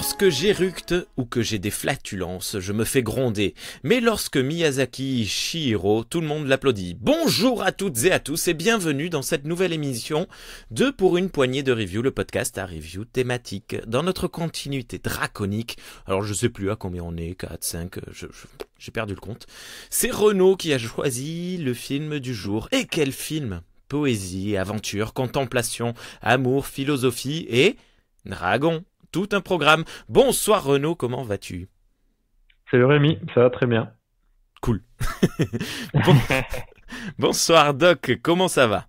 Lorsque j'éructe ou que j'ai des flatulences, je me fais gronder. Mais lorsque Miyazaki Chihiro, tout le monde l'applaudit. Bonjour à toutes et à tous et bienvenue dans cette nouvelle émission de Pour une poignée de review, le podcast à review thématique. Dans notre continuité draconique, alors je sais plus à combien on est, 4, 5, j'ai perdu le compte. C'est Renaud qui a choisi le film du jour. Et quel film! Poésie, aventure, contemplation, amour, philosophie et dragon. Tout un programme. Bonsoir Renaud, comment vas-tu? Salut Rémi, ça va très bien. Cool. Bon. Bonsoir Doc, comment ça va?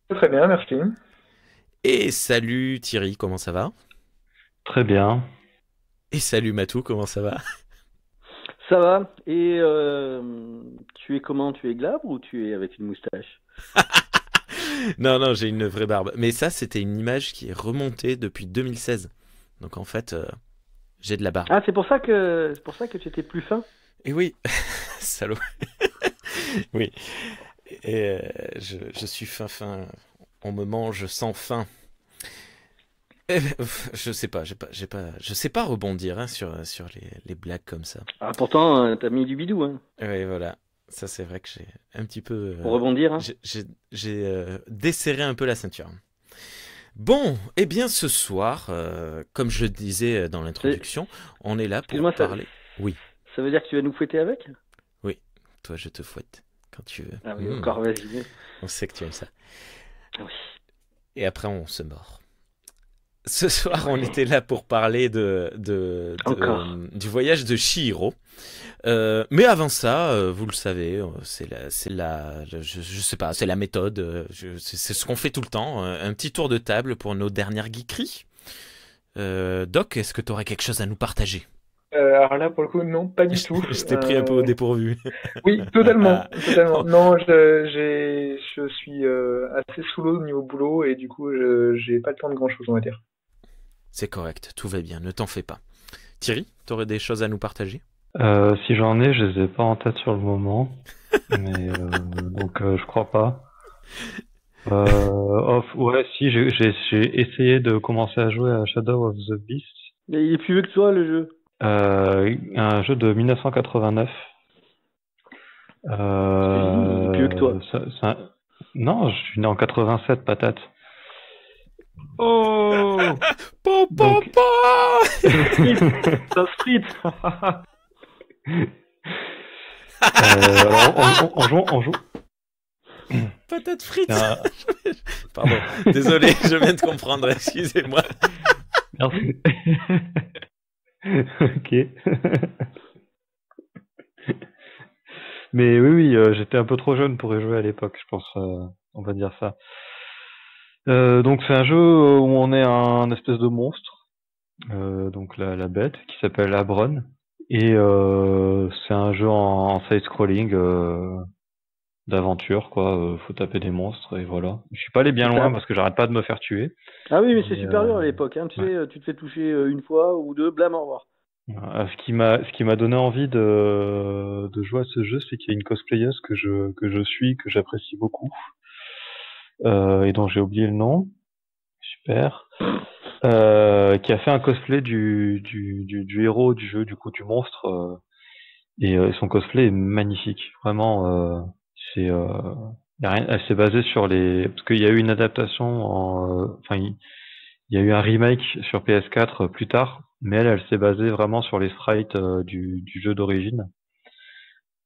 Très bien, merci. Et salut Thierry, comment ça va? Très bien. Et salut Matou, comment ça va? Ça va. Et tu es comment? Tu es glabre ou tu es avec une moustache? Non, j'ai une vraie barbe. Mais ça, c'était une image qui est remontée depuis 2016. Donc en fait, j'ai de la barbe. Ah, c'est pour ça que tu étais plus fin? Et oui, salaud. Oui. Et je suis fin. On me mange sans faim. Je sais pas, je sais pas rebondir hein, sur les blagues comme ça. Ah, pourtant, t'as mis du bidou, hein. Oui, voilà. Ça, c'est vrai que j'ai un petit peu... Pour rebondir, hein. J'ai desserré un peu la ceinture. Bon, eh bien, ce soir, comme je le disais dans l'introduction, on est là pour parler... Oui. Ça veut dire que tu vas nous fouetter avec? Oui, toi, je te fouette quand tu veux. Ah oui, encore, vas-y. On sait que tu aimes ça. Oui. Et après, on se mord. Ce soir, on était là pour parler du voyage de Chihiro. Mais avant ça, vous le savez, c'est la méthode. C'est ce qu'on fait tout le temps. Un petit tour de table pour nos dernières geekeries. Doc, est-ce que tu aurais quelque chose à nous partager? Alors là, pour le coup, non, pas du tout. Je t'ai pris un peu au dépourvu. Oui, totalement. Non, je suis assez sous l'eau au niveau boulot et du coup, j'ai pas le temps de grand-chose, on va dire. C'est correct, tout va bien, ne t'en fais pas. Thierry, t'aurais des choses à nous partager? Si j'en ai, je les ai pas en tête sur le moment, mais donc je crois pas. Ouais, si j'ai essayé de commencer à jouer à Shadow of the Beast. Mais il est plus vieux que toi, le jeu. Un jeu de 1989. Il est plus vieux que toi. Non, je suis né en 87, patate. Oh Donc... Ça sprit. Alors, on joue. Patate frite. Pardon, désolé, je viens de comprendre, excusez-moi. Merci. Ok. Mais oui, j'étais un peu trop jeune pour y jouer à l'époque, je pense, on va dire ça. Donc c'est un jeu où on est un espèce de monstre, donc la bête, qui s'appelle Abron, et c'est un jeu en side-scrolling d'aventure, quoi. Faut taper des monstres, et voilà. Je suis pas allé bien loin parce que j'arrête pas de me faire tuer. Ah oui, mais c'est super dur à l'époque, hein. Tu sais, tu te fais toucher une fois ou deux, blâme, au revoir. Ce qui m'a donné envie de jouer à ce jeu, c'est qu'il y a une cosplayeuse que je suis, que j'apprécie beaucoup. Et dont j'ai oublié le nom, super, qui a fait un cosplay du héros du jeu, du coup du monstre, et son cosplay est magnifique, vraiment. Elle s'est basée sur parce qu'il y a eu une adaptation, il y a eu un remake sur PS4 plus tard, mais elle s'est basée vraiment sur les sprites du jeu d'origine.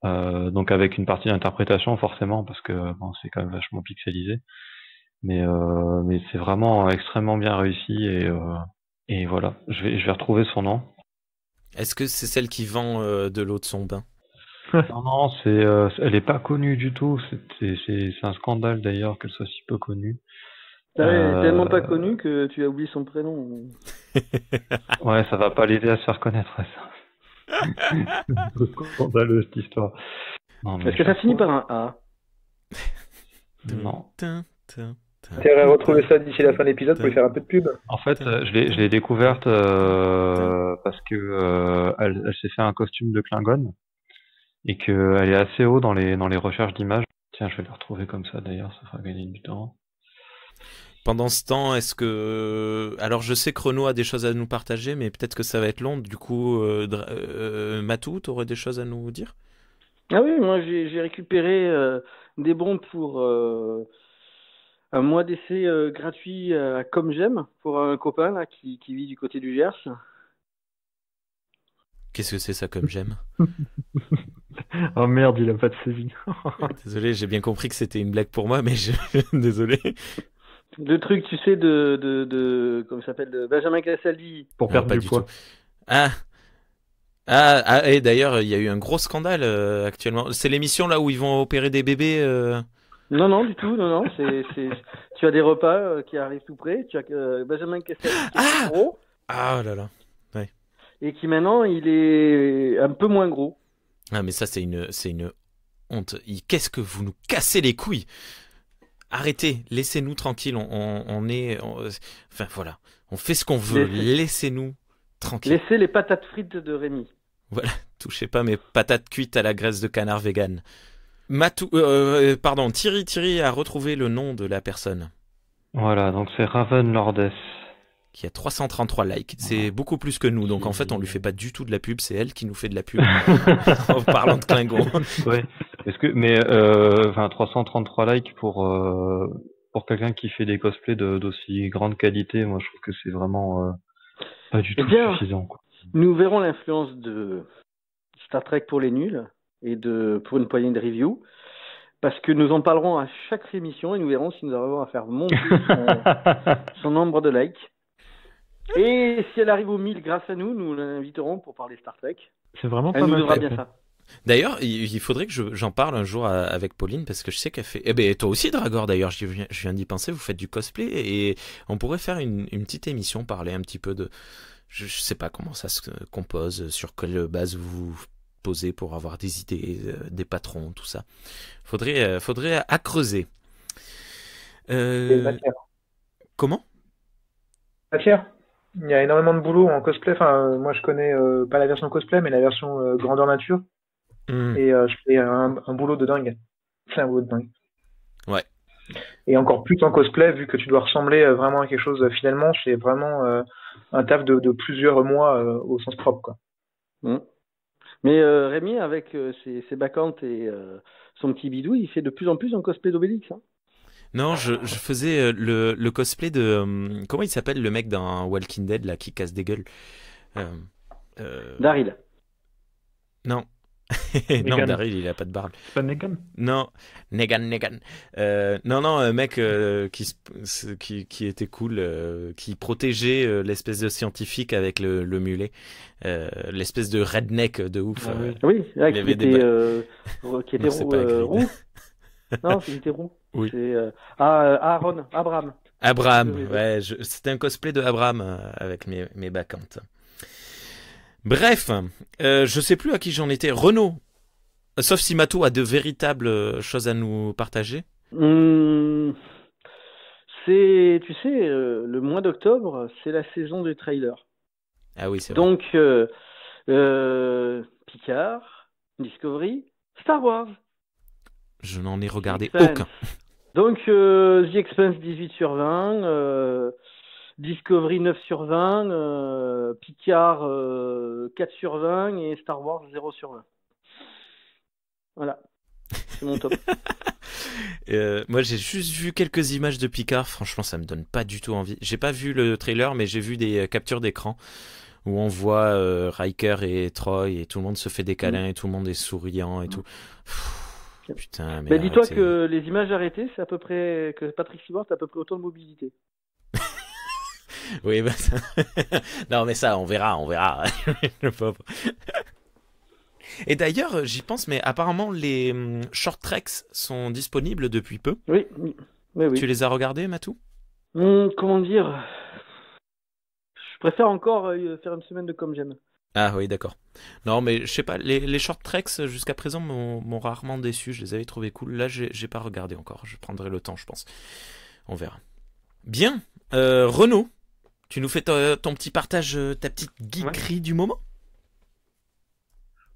Donc avec une partie d'interprétation forcément parce que bon, c'est quand même vachement pixelisé, mais c'est vraiment extrêmement bien réussi et voilà, je vais retrouver son nom. Est-ce que c'est celle qui vend de l'eau de son bain? Non, elle est pas connue du tout. C'est un scandale d'ailleurs qu'elle soit si peu connue. Tellement pas connue que tu as oublié son prénom. Ouais, ça va pas l'aider à se faire connaître, ça. C'est scandaleux cette histoire. Est-ce que ça finit par un A? Non. T'aimerais retrouver ça d'ici la fin de l'épisode pour lui faire un peu de pub. En fait, je l'ai découverte parce que elle s'est fait un costume de Klingon et qu'elle est assez haut dans les recherches d'images. Tiens, je vais la retrouver comme ça d'ailleurs, ça fera gagner du temps. Pendant ce temps, est-ce que... Alors, je sais que Renaud a des choses à nous partager, mais peut-être que ça va être long. Du coup, Matou, tu aurais des choses à nous dire? Ah oui, moi j'ai récupéré des bons pour un mois d'essai gratuit comme j'aime pour un copain là, qui vit du côté du Gers. Qu'est-ce que c'est ça comme j'aime? Oh merde, il a pas de saisie. Désolé, j'ai bien compris que c'était une blague pour moi, mais désolé. Le truc, tu sais, comment ça s'appelle, de Benjamin Castaldi. Pour Non, perdre pas du du poids. tout. Et d'ailleurs, il y a eu un gros scandale actuellement. C'est l'émission là où ils vont opérer des bébés. Non, du tout, non, tu as des repas qui arrivent tout près, tu as Benjamin Castaldi qui est gros, Ah là là. et qui maintenant, il est un peu moins gros. Ah, mais ça, c'est une honte. Qu'est-ce que vous nous cassez les couilles? Arrêtez, laissez-nous tranquilles. Enfin voilà, on fait ce qu'on veut. Laissez-nous tranquilles. Laissez les patates frites de Rémi. Voilà, touchez pas mes patates cuites à la graisse de canard vegan. Thierry a retrouvé le nom de la personne Voilà, donc c'est Raven Lordes. qui a 333 likes. C'est beaucoup plus que nous, donc en fait, on lui fait pas du tout de la pub. C'est elle qui nous fait de la pub en parlant de Klingon. Ouais. Mais 333 likes pour quelqu'un qui fait des cosplays d'aussi grande qualité, moi je trouve que c'est vraiment pas du tout suffisant, quoi. Nous verrons l'influence de Star Trek pour les nuls et pour une poignée de reviews, parce que nous en parlerons à chaque émission et nous verrons si nous arrivons à faire monter son nombre de likes. Et si elle arrive aux 1000 grâce à nous, nous l'inviterons pour parler Star Trek. C'est vraiment elle pas nous mal donnera fait. bien ça. D'ailleurs, il faudrait que j'en parle un jour avec Pauline, parce que je sais qu'elle fait... Eh ben, toi aussi, Dragor, d'ailleurs, je viens d'y penser, vous faites du cosplay, et on pourrait faire une petite émission, parler un petit peu de... Je sais pas comment ça se compose, sur quelle base vous vous posez pour avoir des idées, des patrons, tout ça. Faudrait à creuser. Comment? Matière. Il y a énormément de boulot en cosplay. Enfin, moi, je connais pas la version cosplay, mais la version grandeur nature. Et je fais un boulot de dingue. C'est un boulot de dingue. Ouais. Et encore plus en cosplay, vu que tu dois ressembler vraiment à quelque chose finalement, c'est vraiment un taf de plusieurs mois au sens propre, quoi. Mais Rémi, avec ses bacchantes et son petit bidou, il fait de plus en plus un cosplay d'Obélix. Hein. Non, je faisais le cosplay de... comment il s'appelle le mec dans Walking Dead là, qui casse des gueules? Daryl. Non. Non, Daryl, il a pas de barbe. C'est pas Negan? Non, Negan. Non, un mec qui était cool, qui protégeait l'espèce de scientifique avec le mulet, l'espèce de redneck de ouf. Oui, là, qui était roux. Non, il était roux. Oui. C'est Abraham. Ouais, c'était un cosplay de Abraham avec mes bacchantes. Bref, je sais plus à qui j'en étais. Renaud, sauf si Matou a de véritables choses à nous partager. Tu sais, le mois d'octobre, c'est la saison des trailers. Ah oui, c'est vrai. Donc, Picard, Discovery, Star Wars. Je n'en ai regardé aucun. Donc, The Expanse 18/20, Discovery 9/20, Picard 4/20 et Star Wars 0/20. Voilà, c'est mon top. Moi, j'ai juste vu quelques images de Picard. Franchement, ça me donne pas du tout envie. J'ai pas vu le trailer, mais j'ai vu des captures d'écran où on voit Riker et Troy et tout le monde se fait des câlins et tout le monde est souriant et tout. Putain, mais dis-toi que les images arrêtées, c'est à peu près que Patrick Stewart a à peu près autant de mobilité. Oui, non, mais ça, on verra. Le pauvre. Et d'ailleurs, j'y pense, mais apparemment, les short treks sont disponibles depuis peu. Oui. Tu les as regardés, Matou? Comment dire? Je préfère encore faire une semaine de comme j'aime. Ah oui, d'accord. Non, mais je sais pas, les short treks jusqu'à présent m'ont rarement déçu. Je les avais trouvés cool. Là, j'ai pas regardé encore. Je prendrai le temps, je pense. On verra. Bien. Renaud, tu nous fais ton petit partage, ta petite geekerie du moment?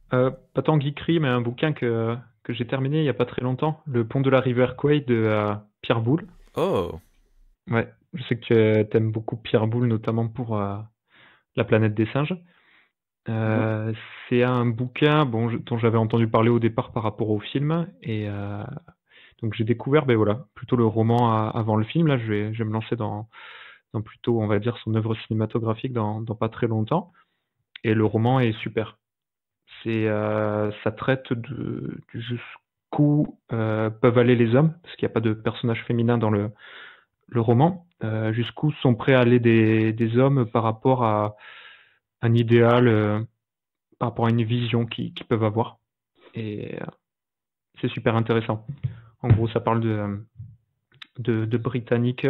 Pas tant geekerie, mais un bouquin que j'ai terminé il y a pas très longtemps. Le pont de la rivière Quay de Pierre Boulle. Oh. Ouais, je sais que tu aimes beaucoup Pierre Boulle, notamment pour La planète des singes. C'est un bouquin dont j'avais entendu parler au départ par rapport au film. Et donc j'ai découvert voilà, plutôt le roman avant le film. Là, je vais me lancer dans plutôt, on va dire, son œuvre cinématographique dans pas très longtemps. Et le roman est super. Ça traite du jusqu'où peuvent aller les hommes, parce qu'il n'y a pas de personnage féminin dans le roman, jusqu'où sont prêts à aller des hommes par rapport à un idéal, par rapport à une vision qu'ils peuvent avoir. Et c'est super intéressant. En gros, ça parle de Britanniques,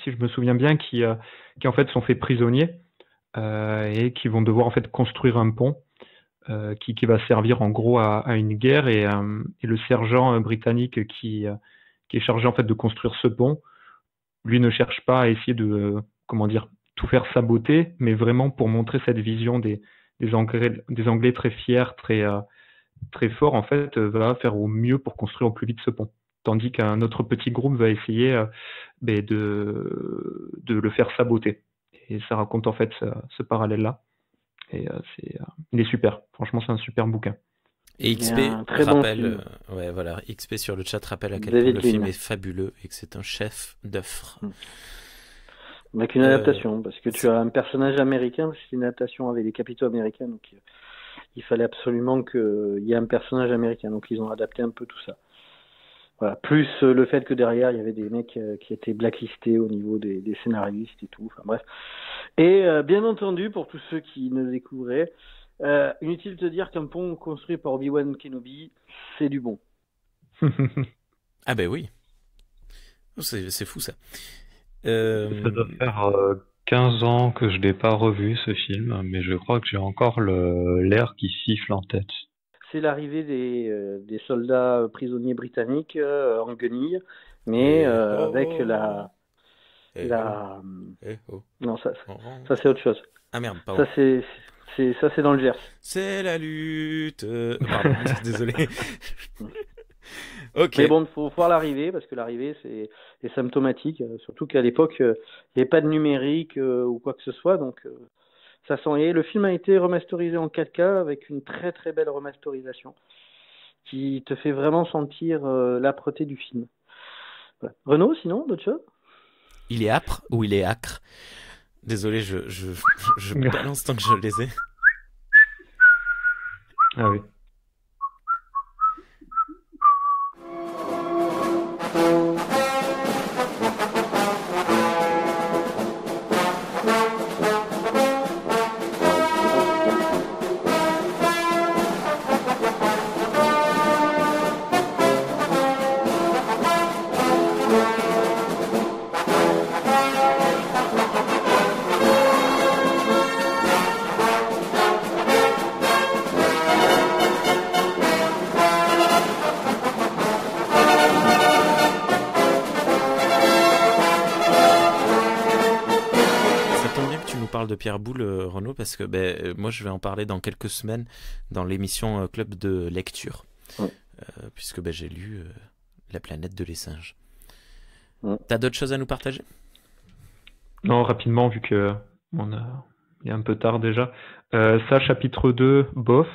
si je me souviens bien, qui en fait sont faits prisonniers et qui vont devoir en fait construire un pont qui va servir en gros à une guerre, et le sergent britannique qui est chargé en fait de construire ce pont, lui ne cherche pas à essayer de tout faire saboter, mais vraiment pour montrer cette vision des Anglais très fiers, très forts, en fait, va faire au mieux pour construire au plus vite ce pont. Tandis qu'un autre petit groupe va essayer de le faire saboter. Et ça raconte en fait ce parallèle-là. Et il est super. Franchement, c'est un super bouquin. Et XP rappelle, voilà, XP sur le chat rappelle à quel point le film est fabuleux et que c'est un chef d'œuvre. Avec une adaptation, parce que tu as un personnage américain, c'est une adaptation avec des capitaux américains, donc il fallait absolument qu'il y ait un personnage américain, donc ils ont adapté un peu tout ça. Voilà. Plus le fait que derrière il y avait des mecs qui étaient blacklistés au niveau des scénaristes et tout, enfin bref. Et bien entendu, pour tous ceux qui ne découvraient, inutile de te dire qu'un pont construit par Obi-Wan Kenobi, c'est du bon. Ah ben oui, c'est fou ça. Ça doit faire 15 ans que je n'ai pas revu ce film, mais je crois que j'ai encore l'air qui siffle en tête. C'est l'arrivée des soldats prisonniers britanniques en guenilles, mais avec Non, ça c'est autre chose. Ah merde, pardon. Ça c'est dans le Gers. C'est la lutte. Pardon, désolé. Ok. Mais bon, il faut voir l'arrivée, parce que l'arrivée c'est symptomatique, surtout qu'à l'époque il n'y avait pas de numérique ou quoi que ce soit, donc ça sent. Et le film a été remasterisé en 4K avec une très très belle remasterisation qui te fait vraiment sentir l'âpreté du film. Voilà. Renaud, sinon, d'autres choses? Il est âpre ou il est acre? Désolé, je balance tant que je les ai. Ah oui. De Pierre Boulle, Renaud, parce que moi je vais en parler dans quelques semaines dans l'émission Club de lecture, puisque j'ai lu La planète de les singes. T'as d'autres choses à nous partager? Non, rapidement, vu que il est un peu tard déjà. Ça, chapitre 2, bof.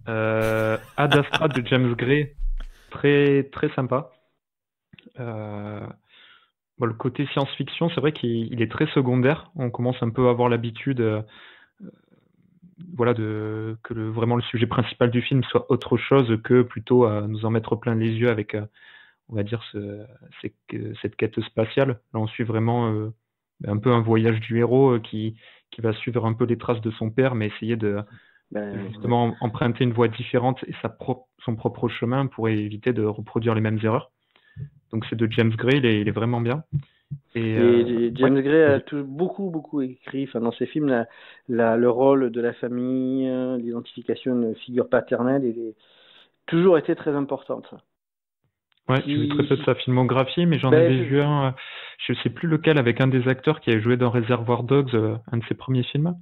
Ad Astra de James Gray, très très sympa. Le côté science-fiction, c'est vrai qu'il est très secondaire. On commence un peu à avoir l'habitude que vraiment le sujet principal du film soit autre chose que plutôt à nous en mettre plein les yeux avec, on va dire, cette quête spatiale. Là, on suit vraiment un peu un voyage du héros qui va suivre un peu les traces de son père, mais essayer de justement emprunter une voie différente et son propre chemin pour éviter de reproduire les mêmes erreurs. Donc c'est de James Gray, il est vraiment bien. Et James Gray a beaucoup écrit, dans ses films, le rôle de la famille, l'identification d'une figure paternelle, toujours été très importante. Ouais, j'ai vu très peu de sa filmographie, mais j'en avais vu un, je sais plus lequel, avec un des acteurs qui avait joué dans Reservoir Dogs, un de ses premiers films.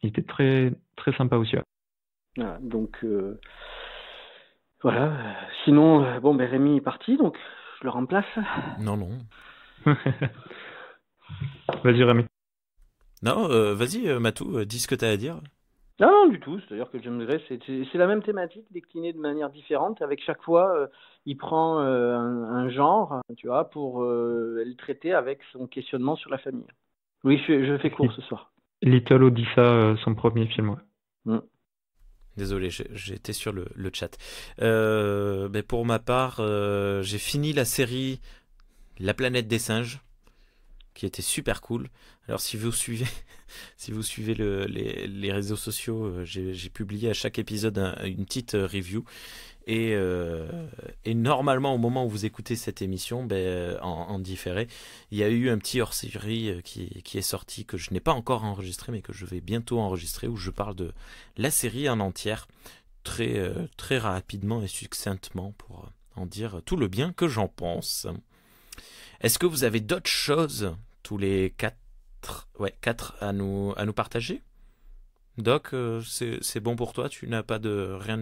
Il était très très sympa aussi. Voilà, donc voilà. Sinon, Rémi est parti, donc je le remplace. Non. Vas-y, Rémi. Non, vas-y, Matou, dis ce que tu as à dire. Non, du tout. C'est-à-dire que James Gray, c'est la même thématique déclinée de manière différente. Avec chaque fois, il prend un genre, tu vois, pour le traiter avec son questionnement sur la famille. Oui, je fais court ce soir. Little Odessa, son premier film, ouais. Désolé, j'étais sur le chat. Mais pour ma part, j'ai fini la série La planète des singes, qui était super cool. Alors si vous suivez, si vous suivez les réseaux sociaux, j'ai publié à chaque épisode une petite review. Et normalement, au moment où vous écoutez cette émission, en différé, il y a eu un petit hors-série qui est sorti, que je n'ai pas encore enregistré, mais que je vais bientôt enregistrer, où je parle de la série en entière, très rapidement et succinctement, pour en dire tout le bien que j'en pense. Est-ce que vous avez d'autres choses, tous les quatre à nous partager? Doc, c'est bon pour toi? Tu n'as pas rien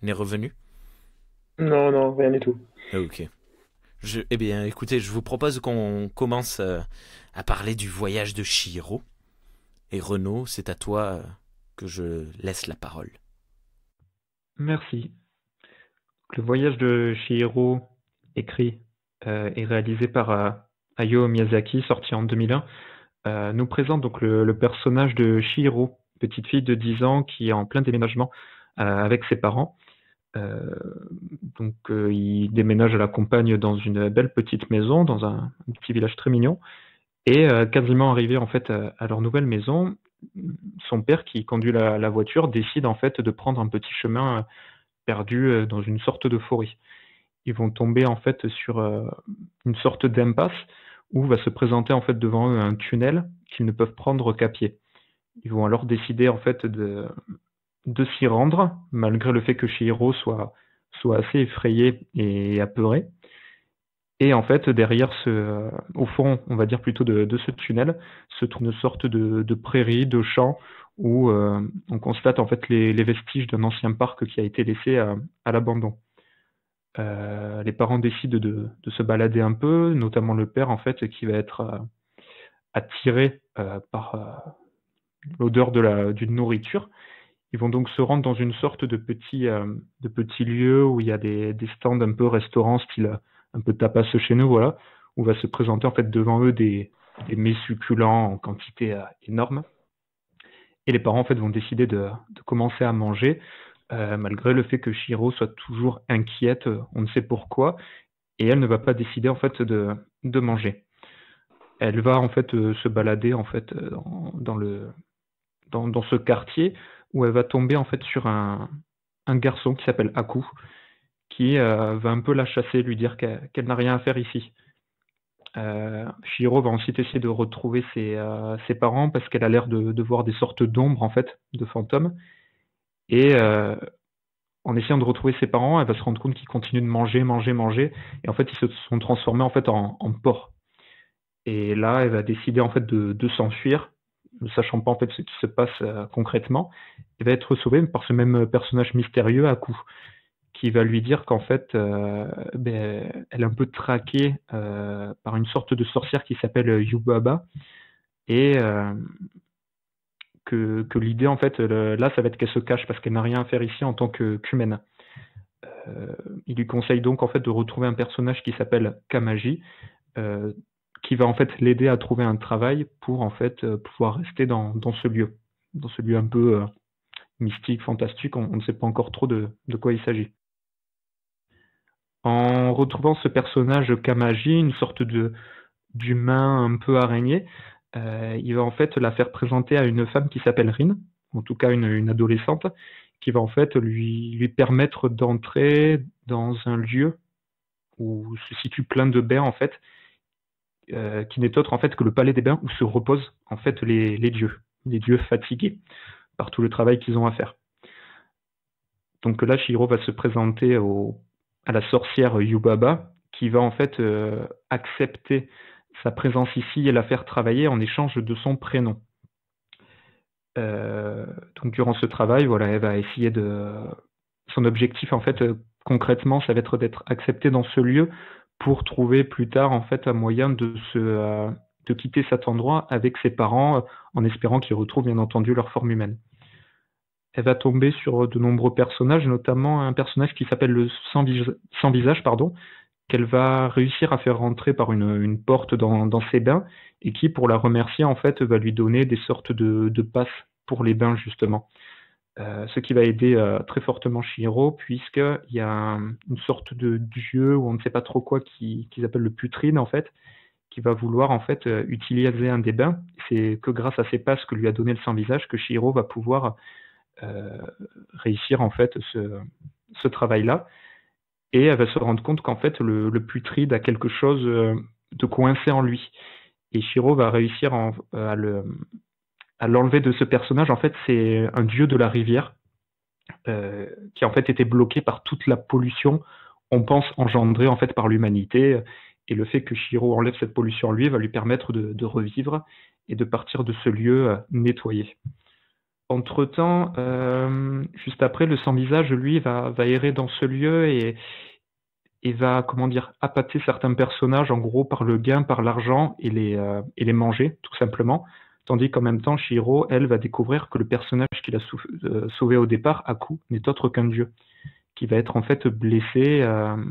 n'est revenu? Non, rien du tout. Ok. Eh bien, écoutez, je vous propose qu'on commence à parler du voyage de Chihiro. Et Renaud, c'est à toi que je laisse la parole. Merci. Le voyage de Chihiro, écrit et réalisé par Hayao Miyazaki, sorti en 2001, nous présente donc le personnage de Chihiro, petite fille de 10 ans qui est en plein déménagement avec ses parents. Il déménage à la campagne dans une belle petite maison, dans un petit village très mignon. Et quasiment arrivé en fait à leur nouvelle maison, son père qui conduit la voiture décide en fait de prendre un petit chemin perdu dans une sorte de forêt. Ils vont tomber en fait sur une sorte d'impasse où va se présenter en fait devant eux un tunnel qu'ils ne peuvent prendre qu'à pied. Ils vont alors décider en fait de s'y rendre, malgré le fait que Chihiro soit assez effrayé et apeuré. Et en fait, derrière au fond, on va dire plutôt de ce tunnel, se trouve une sorte de prairie, de champ, où on constate en fait les vestiges d'un ancien parc qui a été laissé à l'abandon. Les parents décident de se balader un peu, notamment le père en fait, qui va être attiré par l'odeur d'une nourriture. Ils vont donc se rendre dans une sorte de petit lieu où il y a des stands un peu restaurants, style un peu tapas chez nous, voilà, où va se présenter en fait devant eux des mets succulents en quantité énorme. Et les parents en fait vont décider de commencer à manger, malgré le fait que Chihiro soit toujours inquiète, on ne sait pourquoi, et elle ne va pas décider en fait de manger. Elle va en fait se balader en fait dans ce quartier, où elle va tomber en fait sur un garçon qui s'appelle Aku, qui va un peu la chasser, lui dire qu'elle n'a rien à faire ici. Chihiro va ensuite essayer de retrouver ses parents parce qu'elle a l'air de voir des sortes d'ombres en fait, de fantômes. Et en essayant de retrouver ses parents, elle va se rendre compte qu'ils continuent de manger. Et en fait, ils se sont transformés en fait en porcs. Et là, elle va décider en fait de s'enfuir, ne sachant pas en fait ce qui se passe concrètement. Elle va être sauvée par ce même personnage mystérieux, Aku, qui va lui dire qu'en fait, elle est un peu traquée par une sorte de sorcière qui s'appelle Yubaba, et que l'idée en fait, là, ça va être qu'elle se cache parce qu'elle n'a rien à faire ici en tant qu'humaine. Il lui conseille donc en fait de retrouver un personnage qui s'appelle Kamaji, qui va en fait l'aider à trouver un travail pour en fait pouvoir rester dans ce lieu un peu mystique, fantastique. On ne sait pas encore trop de quoi il s'agit. En retrouvant ce personnage Kamaji, une sorte d'humain un peu araignée, il va en fait la faire présenter à une femme qui s'appelle Rin, en tout cas une adolescente, qui va en fait lui permettre d'entrer dans un lieu où se situent plein de bains en fait, qui n'est autre en fait que le palais des bains où se reposent en fait les dieux fatigués par tout le travail qu'ils ont à faire. Donc là, Chihiro va se présenter à la sorcière Yubaba, qui va en fait accepter sa présence ici et la faire travailler en échange de son prénom. Donc durant ce travail, voilà, elle va essayer son objectif en fait concrètement, ça va être d'être acceptée dans ce lieu pour trouver plus tard en fait un moyen de de quitter cet endroit avec ses parents en espérant qu'ils retrouvent bien entendu leur forme humaine. Elle va tomber sur de nombreux personnages, notamment un personnage qui s'appelle le sans visage, qu'elle va réussir à faire rentrer par une porte dans ses bains et qui, pour la remercier, en fait, va lui donner des sortes de passes pour les bains, justement. Ce qui va aider très fortement Chihiro, puisqu'il y a une sorte de dieu, ou on ne sait pas trop quoi, qu'ils appellent le putride, en fait, qui va vouloir, en fait, utiliser un des bains. C'est que grâce à ces passes que lui a donné le sans-visage que Chihiro va pouvoir réussir, en fait, ce travail-là. Et elle va se rendre compte qu'en fait, le putride a quelque chose de coincé en lui. Et Chihiro va réussir à l'enlever de ce personnage. En fait, c'est un dieu de la rivière qui en fait était bloqué par toute la pollution, on pense engendrée en fait par l'humanité. Et le fait que Chihiro enlève cette pollution en lui va lui permettre de revivre et de partir de ce lieu nettoyé. Entre-temps, juste après, le sans-visage, lui, va errer dans ce lieu et va, appâter certains personnages, en gros, par le gain, par l'argent, et les manger, tout simplement. Tandis qu'en même temps, Chihiro, elle, va découvrir que le personnage qu'il a sauvé au départ, Aku, n'est autre qu'un dieu, qui va être en fait blessé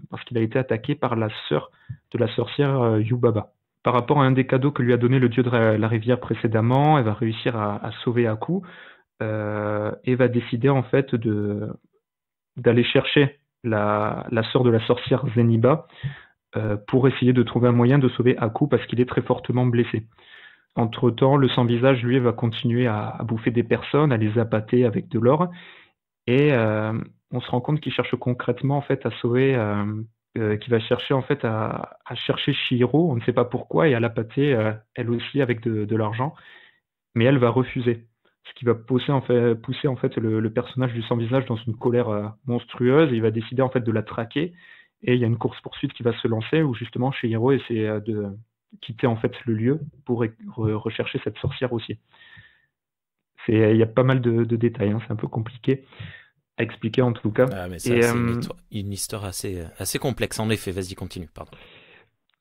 parce qu'il a été attaqué par la sœur de la sorcière Yubaba. Par rapport à un des cadeaux que lui a donné le dieu de la rivière précédemment, elle va réussir à sauver Aku, et va décider en fait d'aller chercher la sœur de la sorcière Zeniba pour essayer de trouver un moyen de sauver Aku parce qu'il est très fortement blessé. Entre-temps, le sans-visage, lui, va continuer à bouffer des personnes, à les appâter avec de l'or, et on se rend compte qu'il cherche concrètement en fait à sauver, qu'il va chercher en fait à chercher Chihiro, on ne sait pas pourquoi, et à l'appâter elle aussi avec de l'argent, mais elle va refuser. Ce qui va pousser en fait le personnage du sans-visage dans une colère monstrueuse, et il va décider en fait de la traquer, et il y a une course-poursuite qui va se lancer où justement Chihiro essaie de quitter en fait le lieu pour rechercher cette sorcière aussi. Il y a pas mal de détails, hein, c'est un peu compliqué à expliquer en tout cas. Ah, mais ça, c'est une histoire assez complexe, en effet. Vas-y, continue, pardon.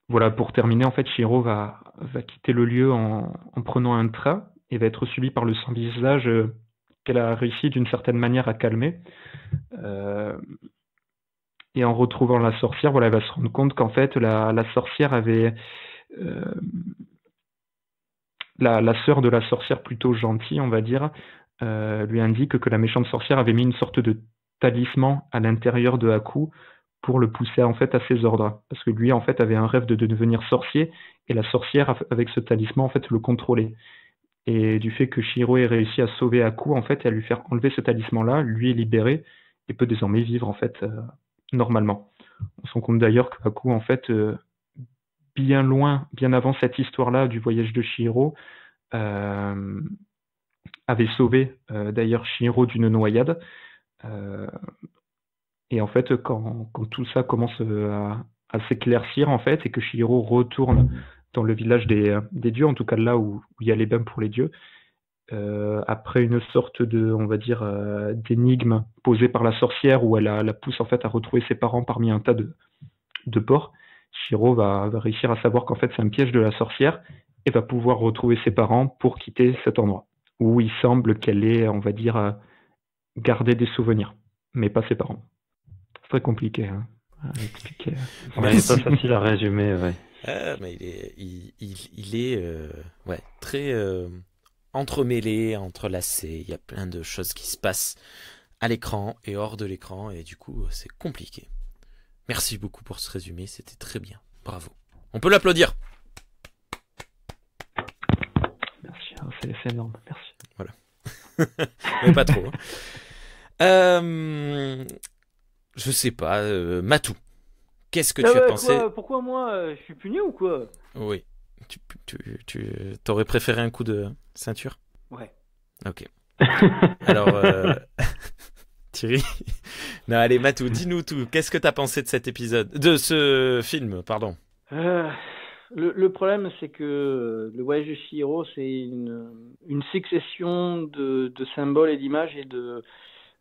Voilà, pour terminer, en fait, Chihiro va quitter le lieu en prenant un train et va être suivi par le sans-visage qu'elle a réussi d'une certaine manière à calmer. Et en retrouvant la sorcière, voilà, elle va se rendre compte qu'en fait, la sorcière avait... la sœur de la sorcière plutôt gentille, on va dire, lui indique que la méchante sorcière avait mis une sorte de talisman à l'intérieur de Aku pour le pousser en fait à ses ordres. Parce que lui, en fait, avait un rêve de devenir sorcier, et la sorcière, avec ce talisman, en fait, le contrôlait. Et du fait que Chihiro ait réussi à sauver Aku, en fait, et à lui faire enlever ce talisman-là, lui est libéré et peut désormais vivre en fait normalement. On se rend compte d'ailleurs que Aku, en fait, bien loin, bien avant cette histoire-là du voyage de Chihiro, avait sauvé d'ailleurs Chihiro d'une noyade. Et en fait, quand tout ça commence à s'éclaircir, en fait, et que Chihiro retourne dans le village des dieux, en tout cas là où il y a les bains pour les dieux, après une sorte de, on va dire, d'énigme posée par la sorcière où elle la pousse en fait à retrouver ses parents parmi un tas de porcs, Chihiro va réussir à savoir qu'en fait c'est un piège de la sorcière et va pouvoir retrouver ses parents pour quitter cet endroit où il semble qu'elle ait, on va dire, gardé des souvenirs, mais pas ses parents. C'est très compliqué à expliquer. C'est pas facile à résumer, ouais. Mais il est très entremêlé, entrelacé. Il y a plein de choses qui se passent à l'écran et hors de l'écran, et du coup, c'est compliqué. Merci beaucoup pour ce résumé, c'était très bien. Bravo. On peut l'applaudir. Merci, c'est énorme, merci. Voilà. Mais pas trop. Je sais pas, Matou. Qu'est-ce que tu as pensé? Pourquoi moi? Je suis puni ou quoi? Oui. Tu t'aurais préféré un coup de ceinture? Ouais. Ok. Alors, Thierry? Non, allez, Matou, dis-nous tout. Qu'est-ce que tu as pensé de cet épisode? De ce film, pardon. Le problème, c'est que le voyage de Chihiro, c'est une succession de symboles et d'images et de...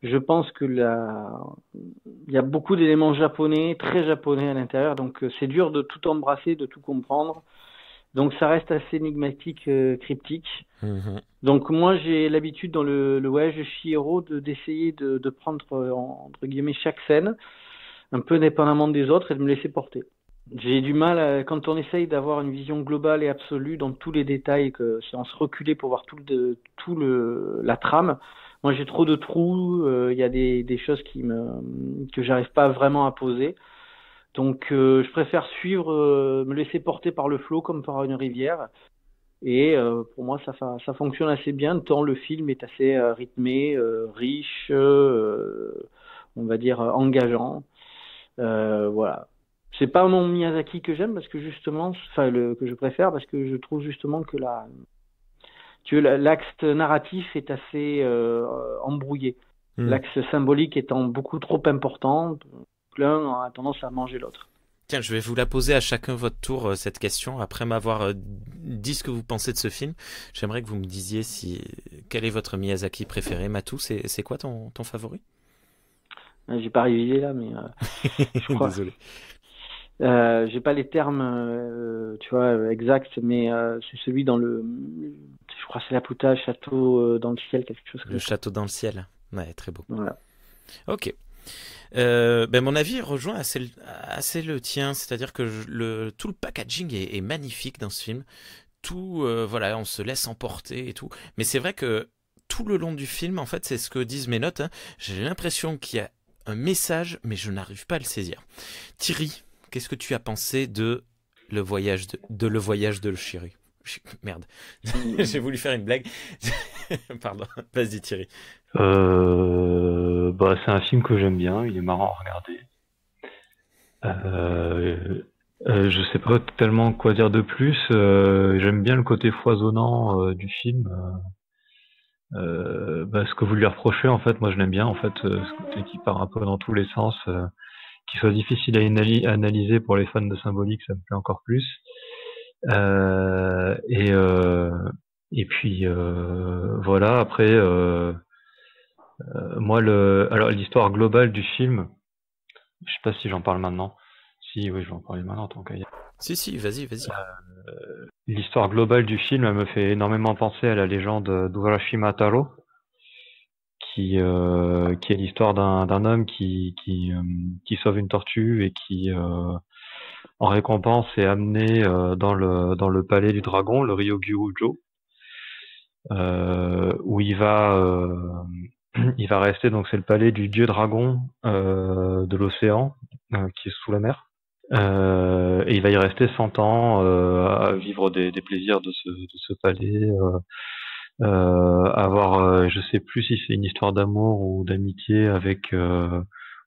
Je pense que il y a beaucoup d'éléments japonais, très japonais à l'intérieur, donc c'est dur de tout embrasser, de tout comprendre. Donc ça reste assez énigmatique, cryptique. Mhm. Donc moi j'ai l'habitude dans le voyage de Chihiro d'essayer de prendre entre guillemets chaque scène, un peu indépendamment des autres et de me laisser porter. J'ai du mal quand on essaye d'avoir une vision globale et absolue dans tous les détails, que si on se reculait pour voir la trame, moi j'ai trop de trous, il y a des choses que j'arrive pas vraiment à poser. Donc je préfère suivre, me laisser porter par le flot comme par une rivière. Et pour moi ça fonctionne assez bien, tant le film est assez rythmé, riche, on va dire engageant. Voilà. C'est pas mon Miyazaki que j'aime parce que justement, que je préfère parce que je trouve justement que l'axe narratif est assez embrouillé. L'axe symbolique étant beaucoup trop important, l'un a tendance à manger l'autre. Tiens, je vais vous la poser à chacun votre tour, cette question. Après m'avoir dit ce que vous pensez de ce film, j'aimerais que vous me disiez quel est votre Miyazaki préféré. Matou, c'est quoi ton favori? J'ai pas révisé là, mais je crois. Désolé. J'ai pas les termes, tu vois, exacts, mais c'est celui je crois que c'est Laputa, Château dans le ciel, quelque chose comme ça. Le Château dans le ciel. Ouais, très beau. Voilà. Ok. Mon avis rejoint assez le tien, c'est-à-dire que tout le packaging est magnifique dans ce film. Tout, voilà, on se laisse emporter et tout. Mais c'est vrai que tout le long du film, en fait, c'est ce que disent mes notes. Hein, j'ai l'impression qu'il y a un message, mais je n'arrive pas à le saisir. Thierry, qu'est-ce que tu as pensé de le voyage de Chihiro? Merde, j'ai voulu faire une blague. Pardon, vas-y Thierry. C'est un film que j'aime bien, il est marrant à regarder. Je sais pas tellement quoi dire de plus. J'aime bien le côté foisonnant du film. Ce que vous lui reprochez, en fait, moi je l'aime bien, en fait, ce côté qui part un peu dans tous les sens, qui soit difficile à analyser pour les fans de symbolique, ça me plaît encore plus. Et puis voilà. Après, alors l'histoire globale du film, je sais pas si j'en parle maintenant. Si, oui, je vais en parler maintenant en tant qu'ailleurs. Si, vas-y. L'histoire globale du film, elle me fait énormément penser à la légende d'Urashima Taro, qui est l'histoire d'un homme qui sauve une tortue et qui, en récompense, est amené dans le palais du dragon, le Ryōgyū-jo, où il va rester. Donc c'est le palais du dieu dragon de l'océan, qui est sous la mer. Et il va y rester 100 ans à vivre des plaisirs de ce palais, avoir, je sais plus si c'est une histoire d'amour ou d'amitié avec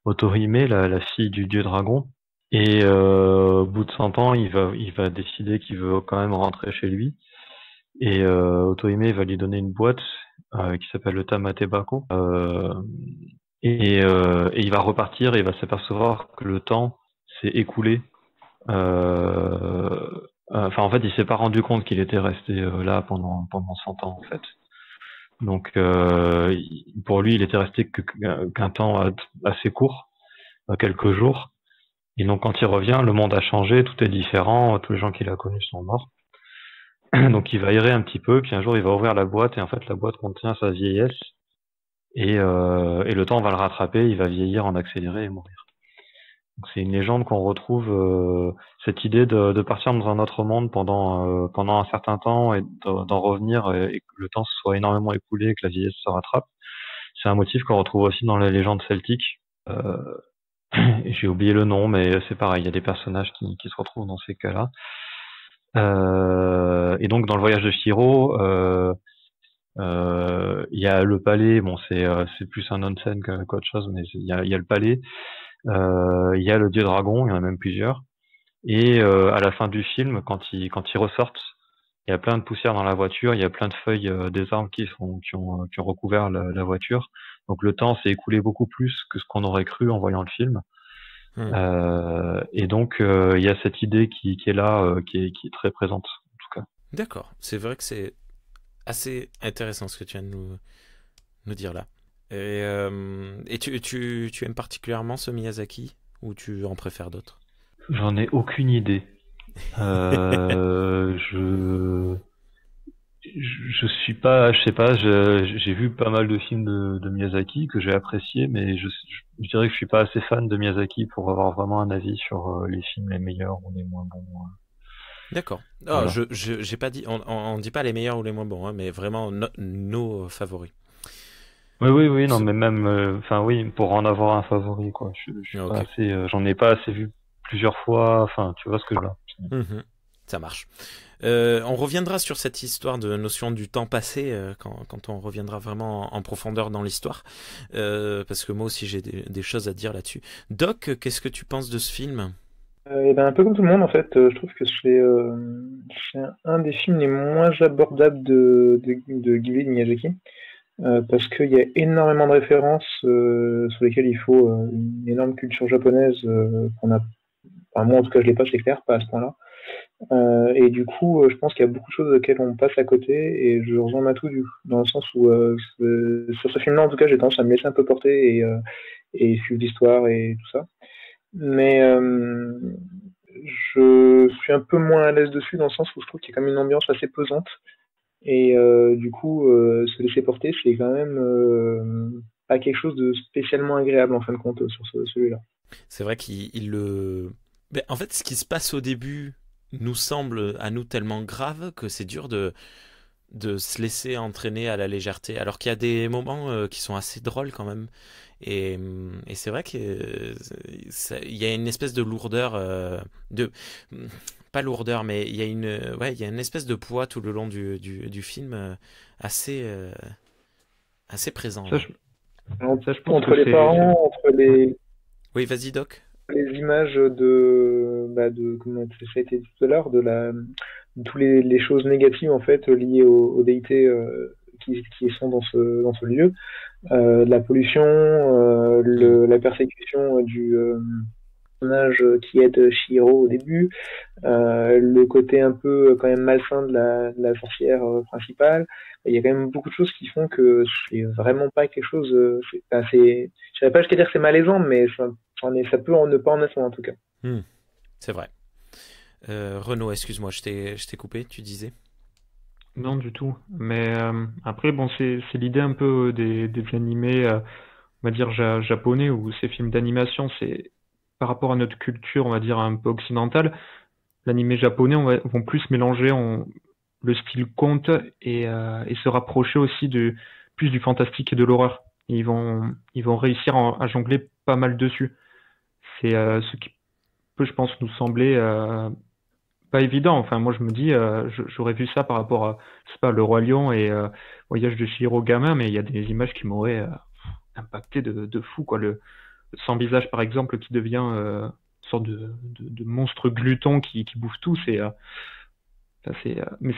Otorime, la fille du dieu dragon. Et au bout de 100 ans, il va décider qu'il veut quand même rentrer chez lui. Et Otorime va lui donner une boîte qui s'appelle le Tamatebako. Et il va repartir et il va s'apercevoir que le temps s'est écoulé. En fait, il s'est pas rendu compte qu'il était resté là pendant 100 ans, en fait. Donc, pour lui, il était resté qu'un temps assez court, quelques jours. Et donc, quand il revient, le monde a changé, tout est différent, tous les gens qu'il a connus sont morts. Donc, il va errer un petit peu, puis un jour, il va ouvrir la boîte, et en fait, la boîte contient sa vieillesse. Et le temps va le rattraper, il va vieillir en accéléré et mourir. Donc, c'est une légende qu'on retrouve, cette idée de partir dans un autre monde pendant un certain temps et d'en revenir et que le temps se soit énormément écoulé et que la vieillesse se rattrape. C'est un motif qu'on retrouve aussi dans les légendes celtiques. J'ai oublié le nom, mais c'est pareil, il y a des personnages qui se retrouvent dans ces cas-là. Et donc dans le voyage de Chihiro, il y a le palais, bon c'est plus un onsen qu'autre chose, mais il y a le palais. Il y a le dieu dragon, il y en a même plusieurs. Et à la fin du film, quand ils ressortent, il y a plein de poussière dans la voiture, il y a plein de feuilles des arbres qui ont recouvert la voiture. Donc le temps s'est écoulé beaucoup plus que ce qu'on aurait cru en voyant le film. Et donc il y a cette idée qui est là, qui est très présente en tout cas. D'accord, c'est vrai que c'est assez intéressant ce que tu viens de nous dire là. Et tu aimes particulièrement ce Miyazaki ou tu en préfères d'autres? J'en ai aucune idée. Je suis pas, je sais pas, j'ai vu pas mal de films de Miyazaki que j'ai appréciés, mais je dirais que je suis pas assez fan de Miyazaki pour avoir vraiment un avis sur les films les meilleurs ou les moins bons. D'accord. Oh, Voilà. j'ai pas dit, on dit pas les meilleurs ou les moins bons, hein, mais vraiment nos favoris. Oui, non, Ce- mais même, enfin oui, pour en avoir un favori, quoi. Je suis pas Ok. assez, j'en ai pas assez vu plusieurs fois. Enfin, tu vois ce que je veux dire. Mhm. Ça marche. On reviendra sur cette histoire de notion du temps passé quand on reviendra vraiment en profondeur dans l'histoire, parce que moi aussi j'ai des choses à dire là-dessus. Doc, qu'est-ce que tu penses de ce film? Et ben, un peu comme tout le monde, en fait, je trouve que c'est un des films les moins abordables de Ghibli de Miyazaki, parce qu'il y a énormément de références sur lesquelles il faut une énorme culture japonaise qu'on a. Enfin, moi, en tout cas, je l'ai pas, c'est clair, pas à ce point-là. Et du coup, je pense qu'il y a beaucoup de choses auxquelles on passe à côté, et je rejoins Matou dans le sens où sur ce film-là, en tout cas, j'ai tendance à me laisser un peu porter et suivre l'histoire et tout ça. Mais je suis un peu moins à l'aise dessus dans le sens où je trouve qu'il y a quand même une ambiance assez pesante. Et du coup, se laisser porter, c'est quand même pas quelque chose de spécialement agréable en fin de compte sur celui-là. C'est vrai qu'il le... Ben, en fait, ce qui se passe au début nous semble à nous tellement grave que c'est dur de se laisser entraîner à la légèreté, alors qu'il y a des moments qui sont assez drôles quand même. Et c'est vrai que il y a une espèce de lourdeur, de pas lourdeur, mais il y a ouais, il y a une espèce de poids tout le long du film assez assez présent. Ça, Ouais. je, Entre ça, je pense entre que les c'est, parents, entre Oui, vas-y, Doc. les images de comment ça a été dit tout à l'heure, de tous les choses négatives en fait liées aux déités qui sont dans ce lieu, de la pollution, Hmm. la persécution du personnage qui aide Chihiro au début, le côté un peu quand même malsain de la sorcière principale. Il y a quand même beaucoup de choses qui font que c'est vraiment pas quelque chose. Je savais pas jusqu'à dire que c'est malaisant, mais ça peut en ne pas en être en tout cas. Hmm. C'est vrai. Renaud, excuse-moi, je t'ai coupé, tu disais. Non, du tout. Mais après, bon, c'est l'idée un peu des animés, on va dire japonais ou ces films d'animation, c'est par rapport à notre culture, on va dire un peu occidentale. L'animé japonais, vont plus mélanger le style conte et se rapprocher aussi plus du fantastique et de l'horreur. Ils vont réussir à jongler pas mal dessus. C'est ce qui peut, je pense, nous sembler pas évident. Enfin, moi, je me dis, j'aurais vu ça par rapport à, je sais pas, Le Roi Lion et Voyage de Chihiro gamin, mais il y a des images qui m'auraient impacté de fou, quoi. Le Sans visage, par exemple, qui devient une sorte de monstre gluton qui bouffe tout. Mais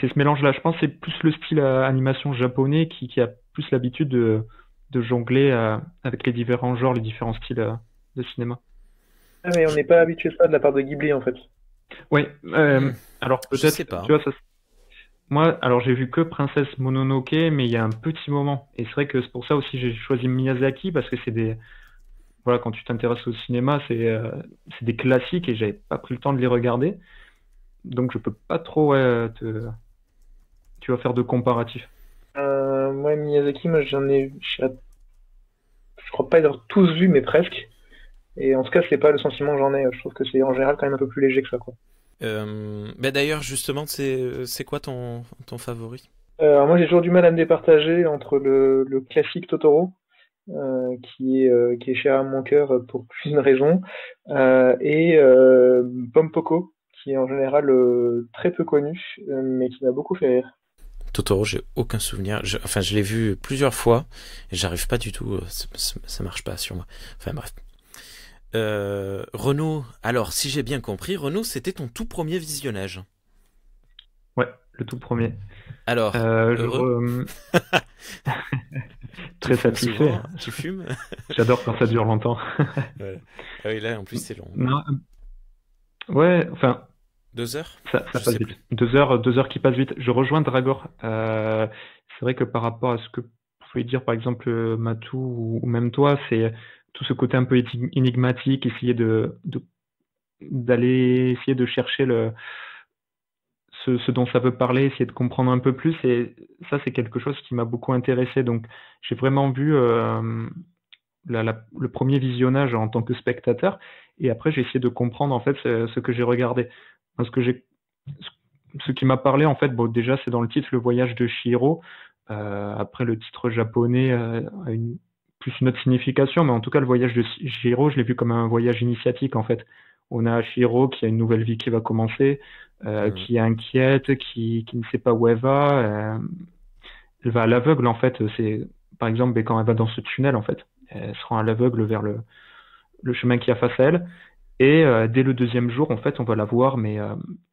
c'est ce mélange-là. Je pense que c'est plus le style animation japonais qui a plus l'habitude de jongler avec les différents genres, les différents styles de cinéma. Ah, mais on n'est pas habitué à ça de la part de Ghibli en fait. Oui, Hmm. alors Je peut-être, sais pas. tu vois, moi, alors j'ai vu que Princesse Mononoke, mais il y a un petit moment. Et c'est vrai que c'est pour ça aussi que j'ai choisi Miyazaki, parce que voilà, quand tu t'intéresses au cinéma, c'est des classiques et j'avais pas pris le temps de les regarder. Donc je peux pas trop, ouais, tu vas faire de comparatifs. Moi, Miyazaki, je crois pas les avoir tous vus, mais presque. Et en tout cas, c'est pas le sentiment que j'en ai. Je trouve que c'est en général quand même un peu plus léger que ça, quoi. Ben d'ailleurs, justement, c'est quoi ton favori? Alors moi, j'ai toujours du mal à me départager entre le classique Totoro, qui est cher à mon cœur pour plus d'une raison, et Pompoko, qui est en général très peu connu, mais qui m'a beaucoup fait rire. Totoro, j'ai aucun souvenir. Enfin, je l'ai vu plusieurs fois et j'arrive pas du tout. Ça marche pas sur moi. Enfin bref. Renaud, alors si j'ai bien compris, Renaud, c'était ton tout premier visionnage. Ouais, le tout premier. Alors, Je heureux? Tu Très fumes satisfait. souvent? Tu fumes? J'adore quand ça dure longtemps. Ouais. Ah oui, là en plus c'est long. Non, ouais, enfin, 2 heures? ça Je passe sais vite. plus. 2 heures qui passent vite. Je rejoins Dragor. C'est vrai que par rapport à ce que pouvait dire par exemple Matou ou même toi, c'est tout ce côté un peu énigmatique, essayer d'aller essayer de chercher ce dont ça veut parler, essayer de comprendre un peu plus. Et ça, c'est quelque chose qui m'a beaucoup intéressé. Donc, j'ai vraiment vu le premier visionnage en tant que spectateur. Et après, j'ai essayé de comprendre en fait ce que j'ai regardé. Parce que ce qui m'a parlé, en fait, bon, déjà, c'est dans le titre, Le Voyage de Chihiro. Après, le titre japonais a plus une autre signification, mais en tout cas, le voyage de Chihiro, je l'ai vu comme un voyage initiatique, en fait. On a Chihiro qui a une nouvelle vie qui va commencer, qui est inquiète, qui ne sait pas où elle va. Elle va à l'aveugle, en fait. C'est, par exemple, quand elle va dans ce tunnel, en fait, elle se rend à l'aveugle vers le chemin qui est face à elle. Et dès le deuxième jour, en fait, on va la voir, mais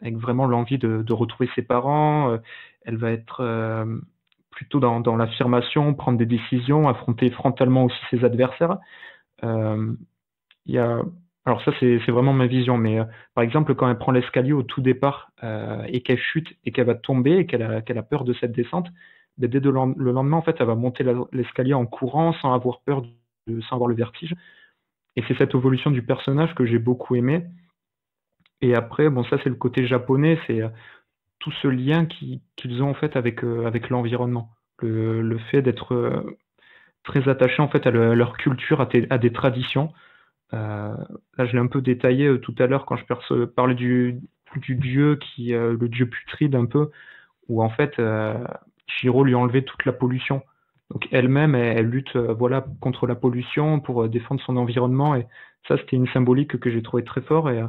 avec vraiment l'envie de retrouver ses parents. Elle va être plutôt dans l'affirmation, prendre des décisions, affronter frontalement aussi ses adversaires. Alors ça, c'est vraiment ma vision, mais par exemple, quand elle prend l'escalier au tout départ et qu'elle chute et qu'elle va tomber et qu'elle a peur de cette descente, dès le lendemain, en fait, elle va monter l'escalier en courant sans avoir peur, sans avoir le vertige. Et c'est cette évolution du personnage que j'ai beaucoup aimé. Et après, bon, ça c'est le côté japonais, c'est tout ce lien qu'ils ont en fait avec l'environnement. Le fait d'être très attaché en fait à leur culture, à des traditions. Là, je l'ai un peu détaillé tout à l'heure quand je parlais du dieu le dieu putride un peu, où en fait Chihiro lui a enlevé toute la pollution. Donc elle-même, elle lutte voilà, contre la pollution pour défendre son environnement. Et ça, c'était une symbolique que j'ai trouvé très fort et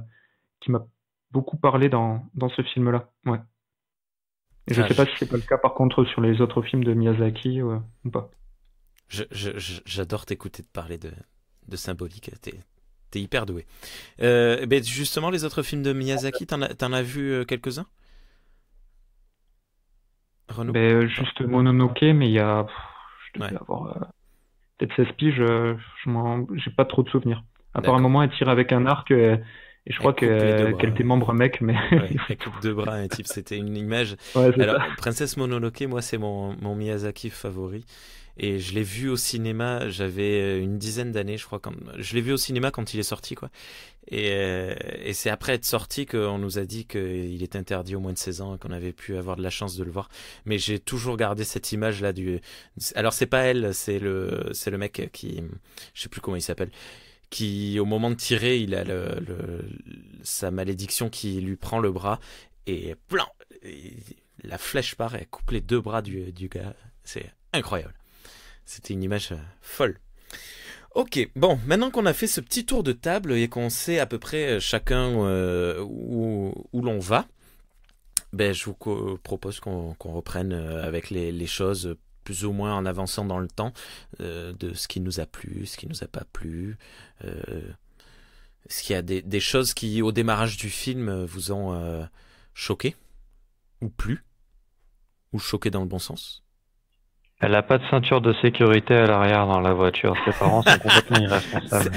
qui m'a beaucoup parlé dans ce film-là. Ouais. Et je ne sais pas si c'est pas le cas par contre sur les autres films de Miyazaki ou pas. J'adore t'écouter te parler de symbolique. T'es hyper doué. Ben justement, les autres films de Miyazaki, t'en as vu quelques-uns? Ben, juste Mononoke, mais il y a... Je devais avoir peut-être 16 piges, j'ai pas trop de souvenirs. À part un moment, elle tire avec un arc et je crois qu'elle démembre un mec, mais... Ouais, elle coupe deux bras, un type, c'était une image. Ouais, alors, Princesse Mononoke, moi, c'est mon Miyazaki favori. Et je l'ai vu au cinéma, j'avais une dizaine d'années, je crois. Je l'ai vu au cinéma quand il est sorti, quoi. Et c'est après être sorti qu'on nous a dit qu'il était interdit aux moins de 16 ans, qu'on avait pu avoir de la chance de le voir. Mais j'ai toujours gardé cette image-là Alors, c'est pas elle, c'est le mec qui... Je sais plus comment il s'appelle. Qui, au moment de tirer, il a sa malédiction qui lui prend le bras. Et plan, la flèche part, elle coupe les deux bras du gars. C'est incroyable. C'était une image folle. Ok, bon, maintenant qu'on a fait ce petit tour de table et qu'on sait à peu près chacun où l'on va, ben, je vous propose qu'on reprenne avec les choses plus ou moins en avançant dans le temps, de ce qui nous a plu, ce qui nous a pas plu. Est-ce qu'il y a des choses qui, au démarrage du film, vous ont choqué ou plu, ou choqué dans le bon sens? Elle n'a pas de ceinture de sécurité à l'arrière dans la voiture. Ses parents sont complètement irresponsables.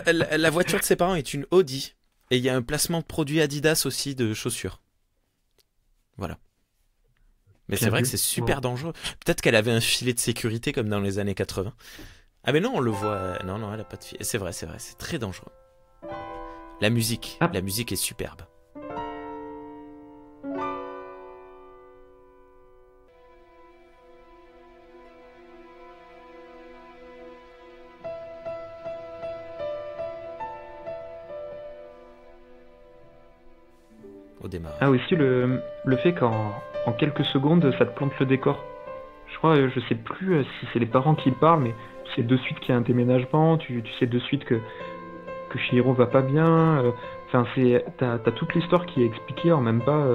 La voiture de ses parents est une Audi. Et il y a un placement de produit Adidas aussi de chaussures. Voilà. Mais c'est vrai que c'est super dangereux. Peut-être qu'elle avait un filet de sécurité comme dans les années 80. Ah mais non, on le voit. Non, elle n'a pas de filet. C'est vrai, c'est très dangereux. La musique est superbe. Ah aussi le fait qu'en quelques secondes ça te plante le décor. Je crois, je sais plus si c'est les parents qui parlent, mais tu sais de suite qu'il y a un déménagement, tu sais de suite que Chihiro va pas bien. Enfin t'as toute l'histoire qui est expliquée en même pas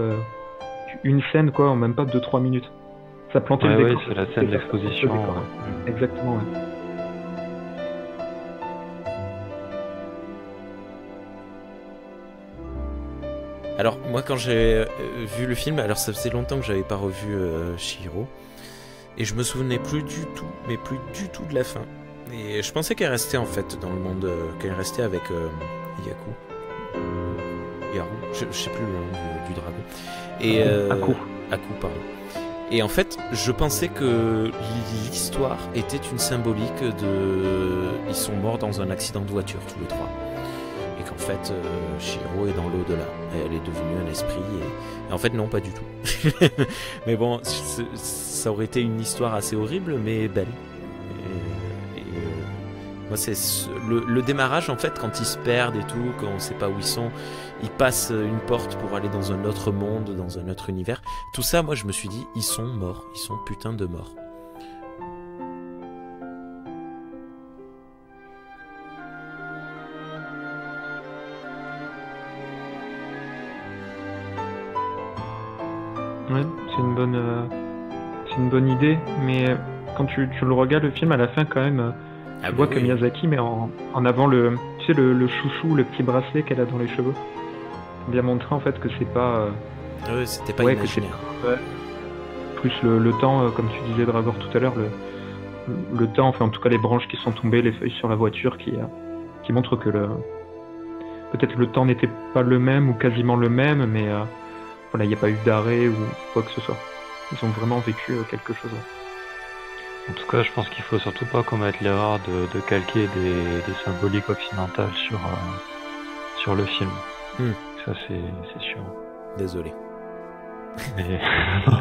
une scène quoi, en même pas 2-3 minutes. Ça plantait le décor. Oui, c'est la scène d'exposition. Exactement. Ouais. Alors moi quand j'ai vu le film, alors ça faisait longtemps que j'avais pas revu Chihiro et je me souvenais plus du tout de la fin. Et je pensais qu'elle restait en fait dans le monde, qu'elle restait avec Yaru, je sais plus le nom du dragon. Et Aku, pardon. Et en fait, je pensais que l'histoire était une symbolique ils sont morts dans un accident de voiture tous les trois. Et qu'en fait Chihiro est dans l'au-delà et elle est devenue un esprit et en fait non, pas du tout. Mais bon, ça aurait été une histoire assez horrible mais belle. Moi, c'est le démarrage, en fait, quand ils se perdent et tout, quand on sait pas où ils sont, ils passent une porte pour aller dans un autre monde, dans un autre univers. Tout ça, moi, je me suis dit, ils sont morts, ils sont putain de morts. Ouais, c'est une bonne idée, mais quand tu le regardes le film à la fin quand même, tu vois que Miyazaki met en avant le chouchou, le petit bracelet qu'elle a dans les cheveux. Pour bien montrer en fait que c'est pas. C'était pas imaginaire. Plus le temps, comme tu disais Dragor tout à l'heure, le temps, enfin en tout cas les branches qui sont tombées, les feuilles sur la voiture qui montrent que peut-être le temps n'était pas le même ou quasiment le même, mais voilà, il n'y a pas eu d'arrêt ou quoi que ce soit. Ils ont vraiment vécu quelque chose. En tout cas, je pense qu'il faut surtout pas commettre l'erreur de calquer des symboliques occidentales sur le film. Ça, c'est sûr. Désolé.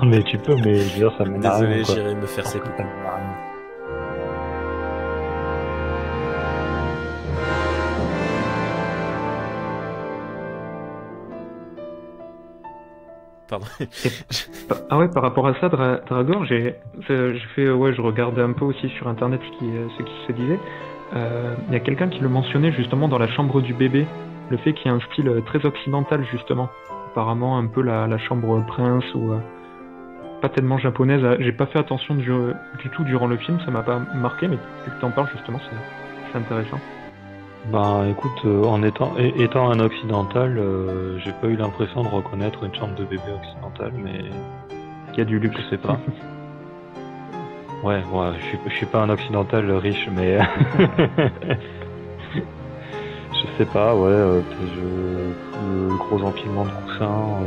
Mais tu peux, mais je veux dire, ça mène à rien. Désolé, j'irai me faire ses coups. Pardon. Ah ouais, par rapport à ça, Dragor, je regardais un peu aussi sur internet ce qui se disait. Il y a quelqu'un qui le mentionnait justement dans La chambre du bébé, le fait qu'il y a un style très occidental justement. Apparemment un peu la chambre prince ou pas tellement japonaise. J'ai pas fait attention du tout durant le film, ça m'a pas marqué, mais vu que t'en parles justement, c'est intéressant. Bah écoute, en étant un occidental, j'ai pas eu l'impression de reconnaître une chambre de bébé occidentale, mais il y a du luxe, je sais pas. Ouais, je suis pas un occidental riche, mais je sais pas, le gros empilement de coussins,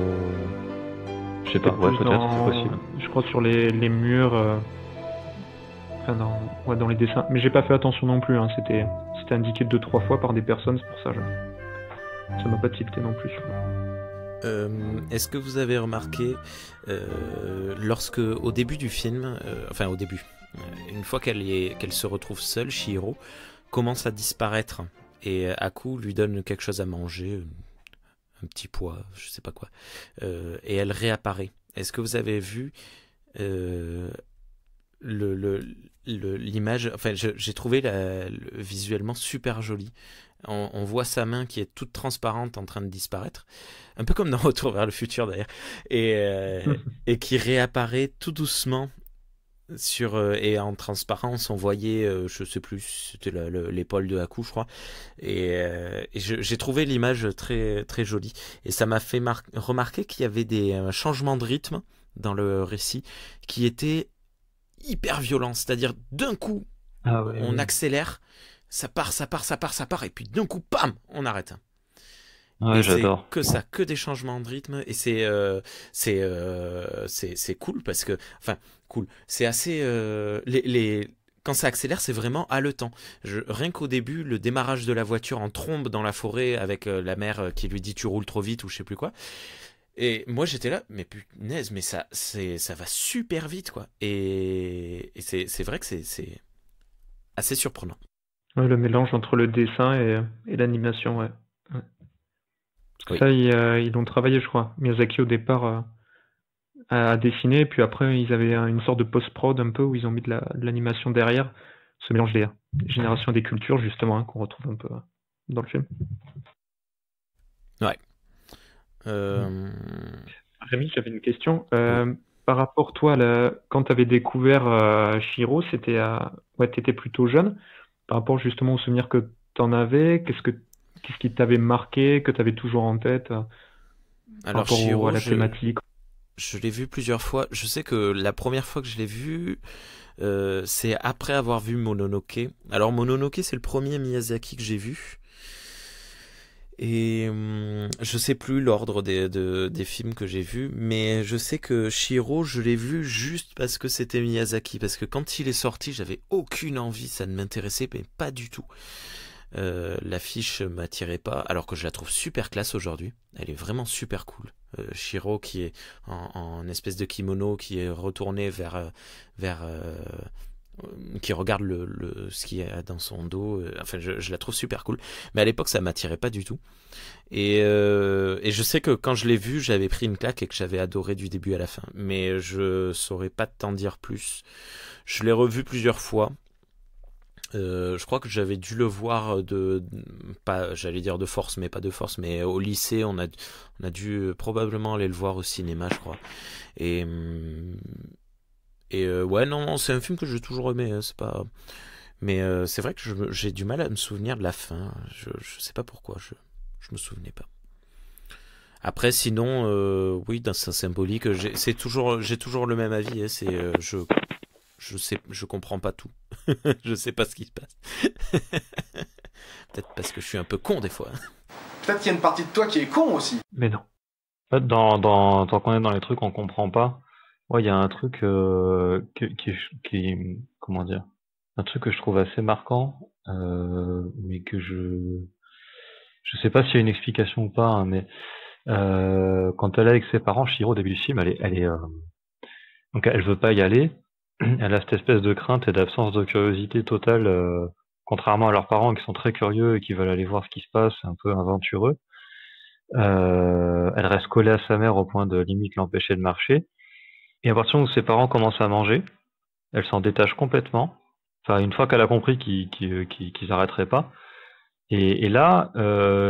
je sais pas, ouais, peut-être, c'est possible. Je crois sur les murs. Dans les dessins, mais j'ai pas fait attention non plus, hein. C'était indiqué 2-3 fois par des personnes, c'est pour ça ça m'a pas tilté non plus. Est-ce que vous avez remarqué lorsque au début du film, une fois qu'elle se retrouve seule, Chihiro commence à disparaître et Haku lui donne quelque chose à manger, un petit pois, je sais pas quoi, et elle réapparaît. Est-ce que vous avez vu l'image, enfin j'ai trouvé visuellement super jolie. On voit sa main qui est toute transparente en train de disparaître, un peu comme dans Retour vers le futur d'ailleurs, et qui réapparaît tout doucement et en transparence on voyait, je sais plus, c'était l'épaule de Haku je crois, et j'ai trouvé l'image très, très jolie, et ça m'a fait remarquer qu'il y avait des changements de rythme dans le récit qui étaient hyper violent, c'est-à-dire d'un coup on accélère, ça part, et puis d'un coup, bam, on arrête. Ouais, et j'adore. C'est que ça, que des changements de rythme, et c'est cool parce que, enfin, cool, c'est assez, quand ça accélère, c'est vraiment haletant. Rien qu'au début, le démarrage de la voiture en trombe dans la forêt avec la mère qui lui dit tu roules trop vite ou je sais plus quoi. Et moi j'étais là, mais punaise, mais ça va super vite quoi. Et c'est vrai que c'est assez surprenant. Ouais, le mélange entre le dessin et l'animation, ouais. Oui. Ça, ils l'ont travaillé, je crois. Miyazaki au départ a dessiné, puis après ils avaient une sorte de post-prod un peu où ils ont mis de l'animation derrière. Ce mélange des générations des cultures justement, hein, qu'on retrouve un peu dans le film. Ouais. Rémi, j'avais une question. Par rapport, toi, quand tu avais découvert Chihiro, t'étais plutôt jeune. Par rapport justement aux souvenirs que tu en avais, qu'est-ce qui t'avait marqué, que tu avais toujours en tête par rapport Chihiro, à la thématique? Je l'ai vu plusieurs fois. Je sais que la première fois que je l'ai vu, c'est après avoir vu Mononoke. Alors Mononoke, c'est le premier Miyazaki que j'ai vu. Et je sais plus l'ordre des films que j'ai vus, mais je sais que Chihiro, je l'ai vu juste parce que c'était Miyazaki, parce que quand il est sorti, j'avais aucune envie, ça ne m'intéressait mais pas du tout. l'affiche m'attirait pas, alors que je la trouve super classe aujourd'hui. Elle est vraiment super cool. Shiro qui est en espèce de kimono, qui est retourné qui regarde ce qu'il y a dans son dos. Enfin, je la trouve super cool. Mais à l'époque, ça m'attirait pas du tout. Et je sais que quand je l'ai vu, j'avais pris une claque et que j'avais adoré du début à la fin. Mais je saurais pas t'en dire plus. Je l'ai revu plusieurs fois. Je crois que j'avais dû le voir pas, j'allais dire de force, mais pas de force, mais au lycée, on a dû probablement aller le voir au cinéma, je crois. Et ouais, non, c'est un film que j'ai toujours aimé, hein, c'est pas. Mais c'est vrai que j'ai du mal à me souvenir de la fin. Je sais pas pourquoi, je me souvenais pas. Après, sinon, oui, dans sa symbolique, j'ai toujours le même avis. Hein, c'est je comprends pas tout. Je sais pas ce qui se passe. Peut-être parce que je suis un peu con des fois. Peut-être qu'il y a une partie de toi qui est con aussi. Mais non. En fait, tant qu'on est dans les trucs qu'on comprend pas, ouais, il y a un truc comment dire, un truc que je trouve assez marquant, mais que je sais pas s'il y a une explication ou pas, hein, mais quand elle est avec ses parents, Shiro au début du film, donc elle veut pas y aller. Elle a cette espèce de crainte et d'absence de curiosité totale, contrairement à leurs parents qui sont très curieux et qui veulent aller voir ce qui se passe, un peu aventureux. Elle reste collée à sa mère au point de limite l'empêcher de marcher. Et à partir où ses parents commencent à manger, elle s'en détache complètement. Enfin, une fois qu'elle a compris qu'ils arrêteraient pas. Et là,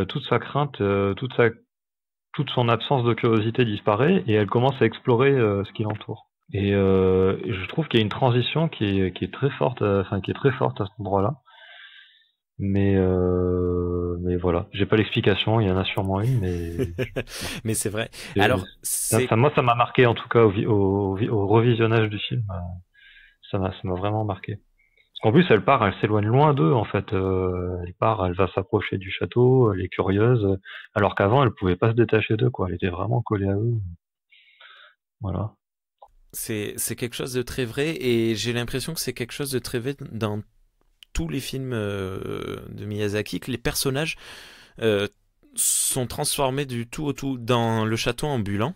toute sa crainte, toute son absence de curiosité disparaît et elle commence à explorer ce qui l'entoure. Et je trouve qu'il y a une transition qui est très forte, qui est très forte à cet endroit-là. Mais voilà, j'ai pas l'explication, il y en a sûrement une, mais mais c'est vrai. Alors, moi, ça m'a marqué en tout cas au revisionnage du film. Ça m'a vraiment marqué. Parce qu'en plus, elle s'éloigne loin d'eux en fait. Elle va s'approcher du château, elle est curieuse, alors qu'avant, elle pouvait pas se détacher d'eux, quoi. Elle était vraiment collée à eux. Voilà. C'est quelque chose de très vrai et j'ai l'impression que c'est quelque chose de très vrai dans tous les films de Miyazaki, que les personnages sont transformés du tout au tout. Dans Le Château ambulant,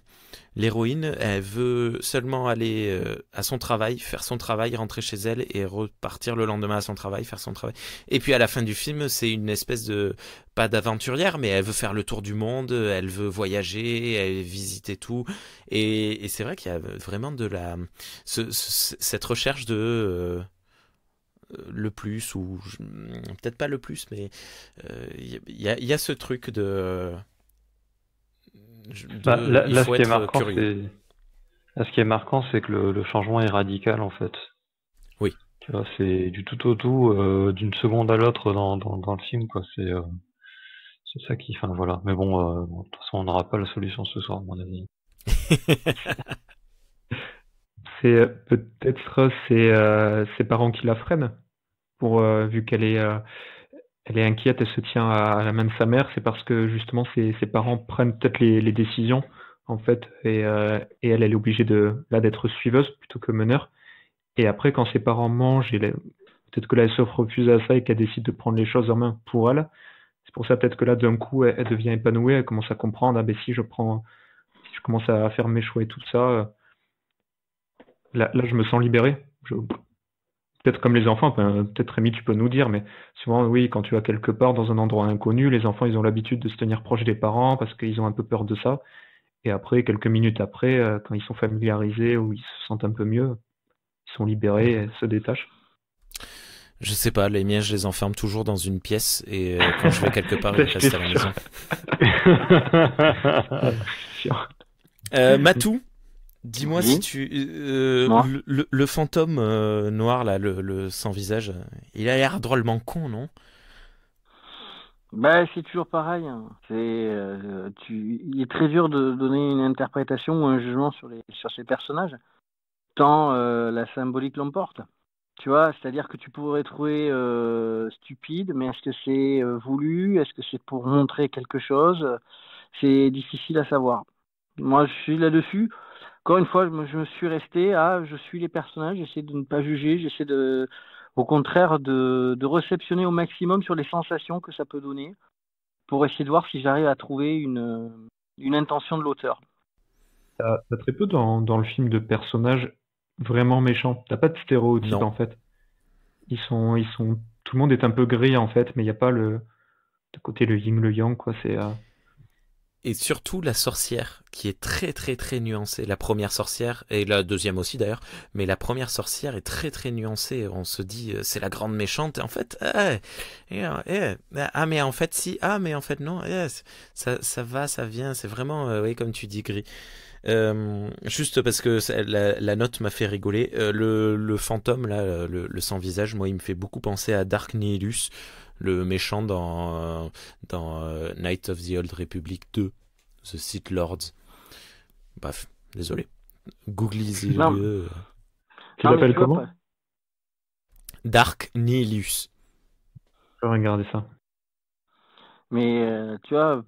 l'héroïne, elle veut seulement aller à son travail, faire son travail, rentrer chez elle et repartir le lendemain à son travail, faire son travail. Et puis à la fin du film, c'est une espèce de, pas d'aventurière, mais elle veut faire le tour du monde, elle veut voyager, elle veut visiter tout. Et c'est vrai qu'il y a vraiment cette recherche de le plus, ou peut-être pas le plus, mais il y a ce truc de là, ce qui est marquant, ce qui est marquant, c'est que le changement est radical en fait. Oui. Tu vois, c'est du tout au tout, d'une seconde à l'autre dans le film, quoi. C'est ça qui, enfin voilà. Mais bon, de toute façon, on n'aura pas la solution ce soir, à mon avis. C'est peut-être ses parents qui la freinent, vu qu'elle est inquiète, elle se tient à la main de sa mère, c'est parce que justement ses parents prennent peut-être les décisions en fait, et elle est obligée d'être suiveuse plutôt que meneur. Et après, quand ses parents mangent, peut-être que là elle se refuse à ça et qu'elle décide de prendre les choses en main pour elle. C'est pour ça peut-être que là d'un coup elle devient épanouie, elle commence à comprendre, si je commence à faire mes choix et tout ça. Là, je me sens libéré. Peut-être comme les enfants, peut-être Rémi, tu peux nous dire, mais souvent, oui, quand tu vas quelque part dans un endroit inconnu, les enfants, ils ont l'habitude de se tenir proche des parents parce qu'ils ont un peu peur de ça. Et après, quelques minutes après, quand ils sont familiarisés ou ils se sentent un peu mieux, ils sont libérés et se détachent. Je sais pas, les miens, je les enferme toujours dans une pièce et quand je vais quelque part, ils restent à la maison. Matou, dis-moi si tu le fantôme noir là, le sans visage, il a l'air drôlement con, non? Bah, c'est toujours pareil. Hein. Il est très dur de donner une interprétation ou un jugement sur ces personnages, tant la symbolique l'emporte. Tu vois, c'est-à-dire que tu pourrais trouver stupide, mais est-ce que c'est voulu? Est-ce que c'est pour montrer quelque chose? C'est difficile à savoir. Moi, je suis là-dessus. Encore une fois, je me suis resté je suis les personnages, j'essaie de ne pas juger, j'essaie de Au contraire, de réceptionner au maximum sur les sensations que ça peut donner pour essayer de voir si j'arrive à trouver une intention de l'auteur. T'as très peu dans le film de personnages vraiment méchants. T'as pas de stéréotypes Non. en fait. Tout le monde est un peu gris en fait, mais il n'y a pas le côté le yin le yang quoi. Et surtout la sorcière, qui est très très très nuancée. La première sorcière, et la deuxième aussi d'ailleurs, mais la première sorcière est très très nuancée. On se dit, c'est la grande méchante, et en fait, ah mais en fait si, ah mais en fait non, ça va, ça vient, c'est vraiment, oui comme tu dis, gris. Juste parce que la note m'a fait rigoler. Le fantôme là, le sans visage, moi il me fait beaucoup penser à Dark Nihilus, le méchant dans Night of the Old Republic 2, The Sith Lords. Bref, désolé. Googlez-le. Tu l'appelles comment? Dark Nihilus. Je vais regarder ça. Mais tu vois,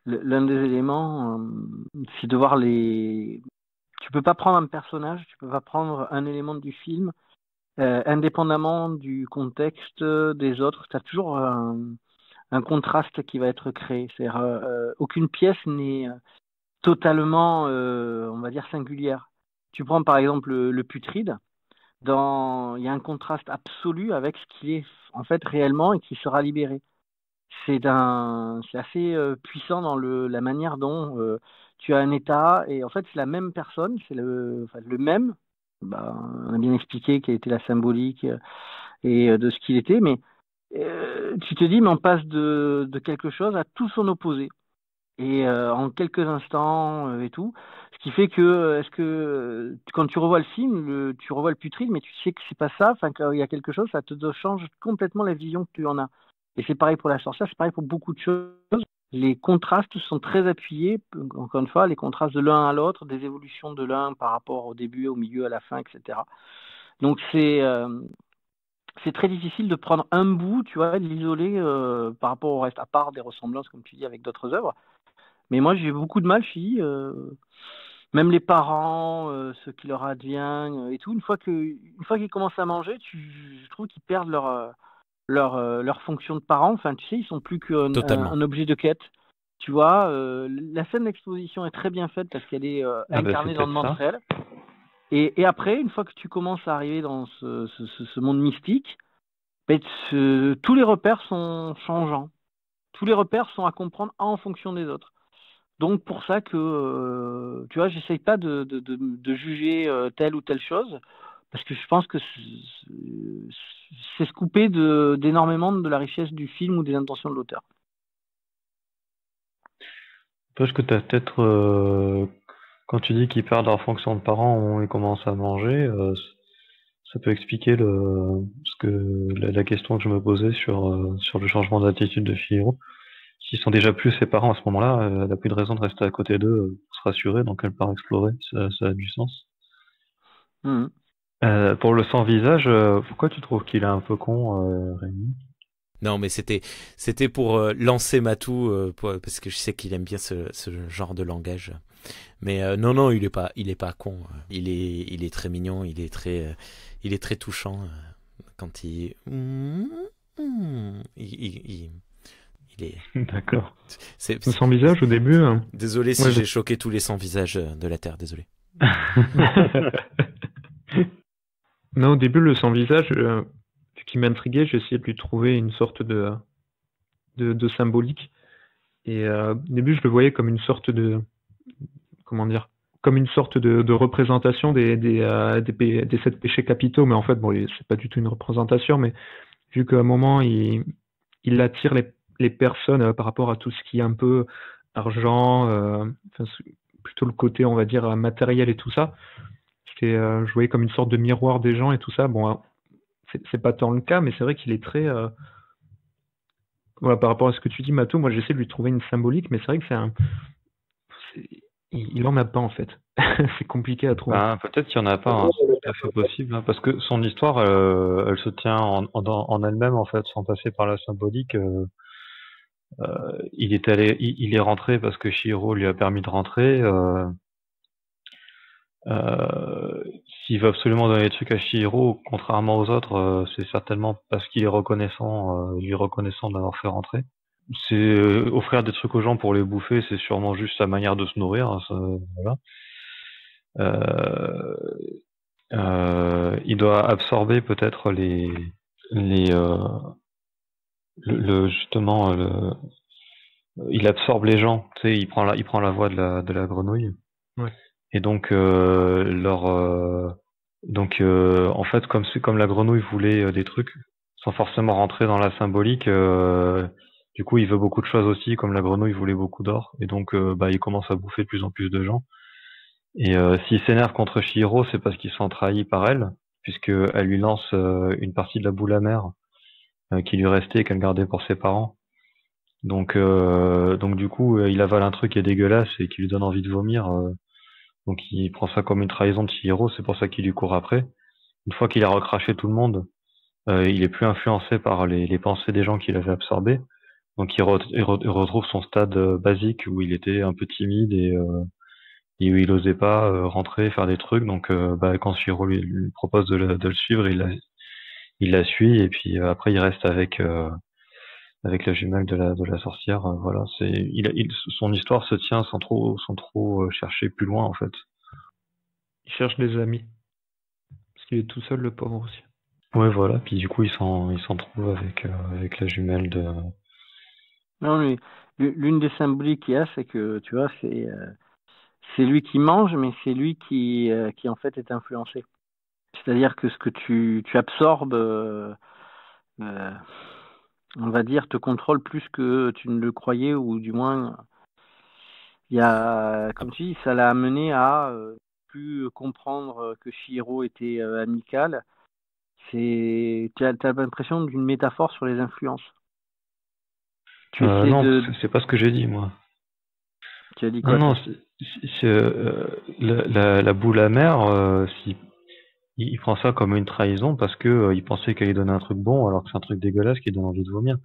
l'un des éléments, c'est de voir les. Tu peux pas prendre un personnage, tu peux pas prendre un élément du film, indépendamment du contexte des autres. Tu as toujours un contraste qui va être créé. C'est-à-dire, aucune pièce n'est totalement, on va dire, singulière. Tu prends par exemple le putride. Il y a un contraste absolu avec ce qui est en fait réellement et qui sera libéré. C'est assez puissant dans la manière dont tu as un état et en fait c'est la même personne, c'est le même. On a bien expliqué quelle était la symbolique et de ce qu'il était, mais tu te dis mais on passe de quelque chose à tout son opposé et en quelques instants et tout, ce qui fait que quand tu revois le film, tu revois le putride, mais tu sais que c'est pas ça, enfin qu'il y a quelque chose, ça te change complètement la vision que tu en as. Et c'est pareil pour la sorcière, c'est pareil pour beaucoup de choses. Les contrastes sont très appuyés, encore une fois, les contrastes de l'un à l'autre, des évolutions de l'un par rapport au début, au milieu, à la fin, etc. Donc c'est très difficile de prendre un bout, tu vois, de l'isoler par rapport au reste, à part des ressemblances, comme tu dis, avec d'autres œuvres. Mais moi, j'ai beaucoup de mal, même les parents, ce qui leur advient et tout. Une fois qu'ils commencent à manger, je trouve qu'ils perdent leur fonction de parents. Enfin, tu sais, ils sont plus qu'un objet de quête. Tu vois, la scène d'exposition est très bien faite parce qu'elle est incarnée dans le monde réel. Et après, une fois que tu commences à arriver dans ce monde mystique, tous les repères sont changeants. Tous les repères sont à comprendre en fonction des autres. Donc pour ça que, tu vois, j'essaye pas de juger telle ou telle chose, parce que je pense que c'est se couper d'énormément de la richesse du film ou des intentions de l'auteur. Parce que tu as peut-être, quand tu dis qu'ils perdent leur fonction de parents où ils commencent à manger, ça peut expliquer la question que je me posais sur le changement d'attitude de Chihiro. S'ils sont déjà plus ses parents à ce moment-là, elle n'a plus de raison de rester à côté d'eux pour se rassurer, donc elle part explorer, ça a du sens. Pour le sans-visage, pourquoi tu trouves qu'il est un peu con, Rémi? Non, mais c'était pour lancer Matou, parce que je sais qu'il aime bien ce genre de langage. Mais non, il est pas con. Il est très mignon, il est très touchant quand il est. D'accord. Le sans-visage au début. Désolé si j'ai choqué tous les sans-visages de la Terre, désolé. Non, au début, le sans-visage, ce qui m'intriguait, j'ai essayé de lui trouver une sorte de symbolique. Et au début, je le voyais comme une sorte de. Comment dire? Comme une sorte de représentation des 7 péchés capitaux. Mais en fait, bon, c'est pas du tout une représentation, mais vu qu'à un moment, il attire les personnes par rapport à tout ce qui est un peu argent, plutôt le côté, on va dire, matériel et tout ça. Je voyais comme une sorte de miroir des gens et tout ça. Bon, c'est pas tant le cas, mais c'est vrai qu'il est très... Voilà, par rapport à ce que tu dis, Mato, moi j'essaie de lui trouver une symbolique, mais c'est vrai que il en a pas en fait. C'est compliqué à trouver. Peut-être qu'il n'y en a pas, hein, c'est tout à fait possible, hein, parce que son histoire, elle se tient en elle-même en fait, sans passer par la symbolique. Il est rentré parce que Chihiro lui a permis de rentrer. s'il veut absolument donner des trucs à Chihiro, contrairement aux autres, c'est certainement parce qu'il est reconnaissant, lui reconnaissant de l'avoir fait rentrer. C'est offrir des trucs aux gens pour les bouffer, c'est sûrement juste sa manière de se nourrir, hein, ça, voilà. Il doit absorber peut-être justement il absorbe les gens, tu sais, il prend la voix de la grenouille. Ouais. Et donc en fait comme la grenouille voulait des trucs sans forcément rentrer dans la symbolique, du coup il veut beaucoup de choses aussi, comme la grenouille voulait beaucoup d'or, et donc il commence à bouffer de plus en plus de gens. Et s'il s'énerve contre Chihiro, c'est parce qu'il se sent trahi par elle, puisque elle lui lance une partie de la boule amère qui lui restait et qu'elle gardait pour ses parents. Donc du coup, il avale un truc qui est dégueulasse et qui lui donne envie de vomir. Donc il prend ça comme une trahison de Chihiro, c'est pour ça qu'il lui court après. Une fois qu'il a recraché tout le monde, il est plus influencé par les pensées des gens qu'il avait absorbés. Donc il retrouve son stade basique où il était un peu timide et où il osait pas rentrer, faire des trucs. Donc quand Chihiro lui propose de le suivre, il la suit, et puis après il reste avec la jumelle de la sorcière. Voilà, son histoire se tient sans trop chercher plus loin en fait. Il cherche des amis. Parce qu'il est tout seul, le pauvre aussi. Ouais, voilà. Puis du coup, il s'en trouve avec la jumelle de. Non, mais l'une des symboliques qu'il y a, c'est que, tu vois, c'est lui qui mange, mais c'est lui qui en fait est influencé. C'est-à-dire que ce que tu absorbes, on va dire, te contrôle plus que tu ne le croyais, ou du moins, il y a, comme tu dis, ça l'a amené à plus comprendre que Chihiro était amical. Tu as l'impression d'une métaphore sur les influences. Non, c'est pas ce que j'ai dit, moi. Tu as dit quoi? Non, la boule amère, il prend ça comme une trahison parce que il pensait qu'elle lui donnait un truc bon, alors que c'est un truc dégueulasse qui donne envie de vomir.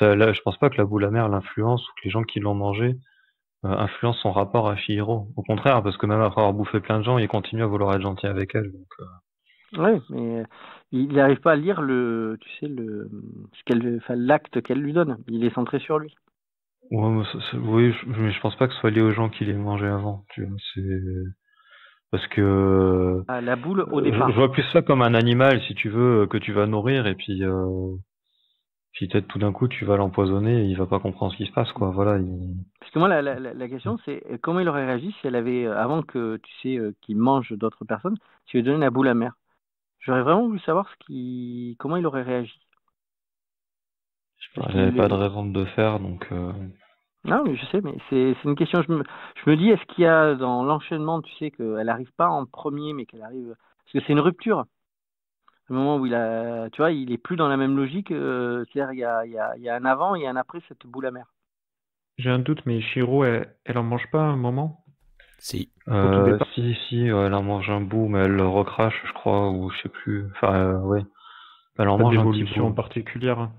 Là, je pense pas que la boule amère l'influence, ou que les gens qui l'ont mangé influencent son rapport à Chihiro. Au contraire, parce que même après avoir bouffé plein de gens, il continue à vouloir être gentil avec elle. Donc, oui, mais il n'arrive pas à lire l'acte qu'elle lui donne. Il est centré sur lui. Ouais, mais je pense pas que ce soit lié aux gens qui les mangeaient avant. Tu vois, c'est parce que la boule au départ. Je vois plus ça comme un animal, si tu veux, que tu vas nourrir, et puis peut-être tout d'un coup tu vas l'empoisonner et il va pas comprendre ce qui se passe, quoi. Voilà. Parce que moi la question, c'est comment il aurait réagi si elle avait, avant que qu'il mange d'autres personnes, si elle lui donnait la boule amère. J'aurais vraiment voulu savoir comment il aurait réagi. J'avais pas de raison de le faire, donc. Non, mais je sais, mais c'est une question. Je me dis, est-ce qu'il y a dans l'enchaînement, tu sais, qu'elle n'arrive pas en premier, mais qu'elle arrive. Parce que c'est une rupture. Le moment où il est plus dans la même logique. C'est-à-dire, il y a un avant et un après cette boule amère. J'ai un doute, mais Chihiro, elle en mange pas à un moment? Si. Si, elle en mange un bout, mais elle le recrache, je crois, ou je sais plus. Enfin, ouais. Elle en mange un petit bout. En particulière.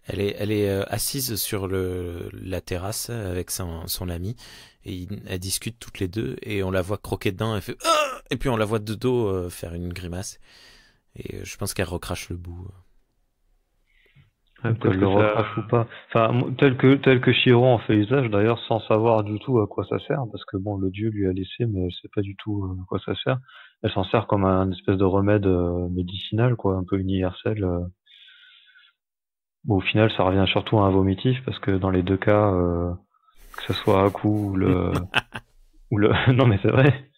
Elle est assise sur la terrasse avec son ami, et elles discutent toutes les deux, et on la voit croquer dedans, elle fait ah, et puis on la voit de dos faire une grimace, et je pense qu'elle recrache le bout. Elle le recrache ou pas. Enfin, tel que Chihiro en fait usage, d'ailleurs, sans savoir du tout à quoi ça sert, parce que bon, le dieu lui a laissé, mais elle sait pas du tout à quoi ça sert. Elle s'en sert comme un espèce de remède médicinal, quoi, un peu universel. Bon, au final, ça revient surtout à un vomitif, parce que dans les deux cas, que ce soit Haku ou le non mais c'est vrai,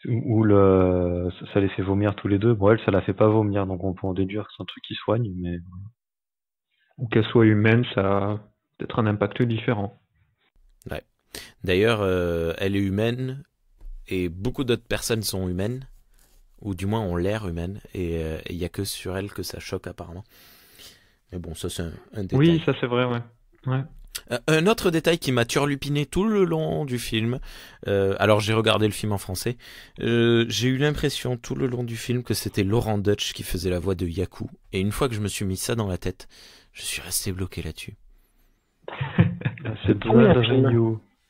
ou ça les fait vomir tous les deux. Bon, elle, ça la fait pas vomir, donc on peut en déduire que c'est un truc qui soigne, mais ou qu'elle soit humaine, ça a peut-être un impact différent. Ouais. D'ailleurs, elle est humaine, et beaucoup d'autres personnes sont humaines, ou du moins ont l'air humaines, et il y a que sur elle que ça choque apparemment. Mais bon, ça c'est un détail. Oui, ça c'est vrai, ouais. Un autre détail qui m'a turlupiné tout le long du film, alors j'ai regardé le film en français, j'ai eu l'impression tout le long du film que c'était Laurent Dutch qui faisait la voix de Yaku, et une fois que je me suis mis ça dans la tête, je suis resté bloqué là-dessus. C'est dommage,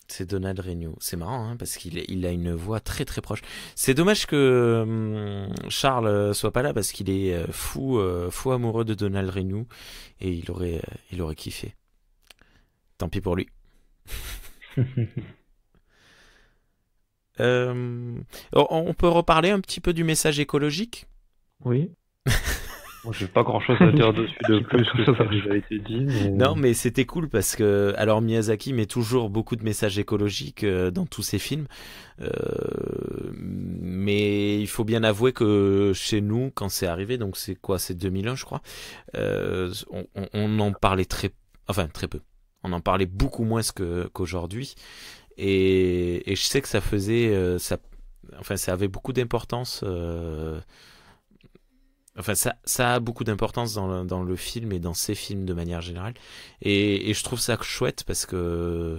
C'est Donald Renew. C'est marrant, hein, parce qu'il a une voix très très proche. C'est dommage que Charles soit pas là, parce qu'il est fou amoureux de Donald Renew, et il aurait kiffé. Tant pis pour lui. On peut reparler un petit peu du message écologique? Oui. Moi, j'ai pas grand-chose à dire dessus de plus que ça a déjà été dit. Mais... Non, mais c'était cool parce que, alors Miyazaki met toujours beaucoup de messages écologiques dans tous ses films, mais il faut bien avouer que chez nous, quand c'est arrivé, donc c'est quoi, c'est 2001 je crois, on en parlait très peu. On en parlait beaucoup moins qu'aujourd'hui, et je sais que ça faisait, ça avait beaucoup d'importance. Ça a beaucoup d'importance dans le film et dans ces films de manière générale. Et je trouve ça chouette parce que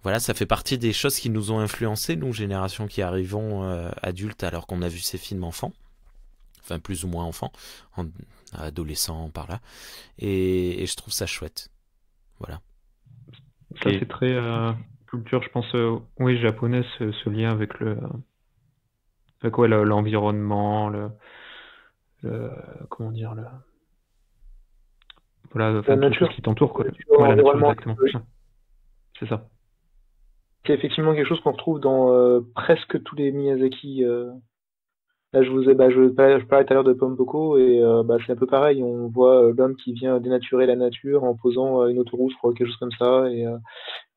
voilà, ça fait partie des choses qui nous ont influencés, nous, génération qui arrivons adultes alors qu'on a vu ces films enfants. Enfin, plus ou moins enfants, adolescents par là. Et je trouve ça chouette. Voilà. Ça, c'est très culture, je pense, oui, japonaise, ce lien avec l'environnement, comment dire, voilà, la nature qui t'entoure, quoi. La nature, exactement. C'est ça. C'est effectivement quelque chose qu'on retrouve dans presque tous les Miyazaki. Là, je parlais tout à l'heure de Pompoko, et c'est un peu pareil. On voit l'homme qui vient dénaturer la nature en posant une autoroute, je crois, quelque chose comme ça,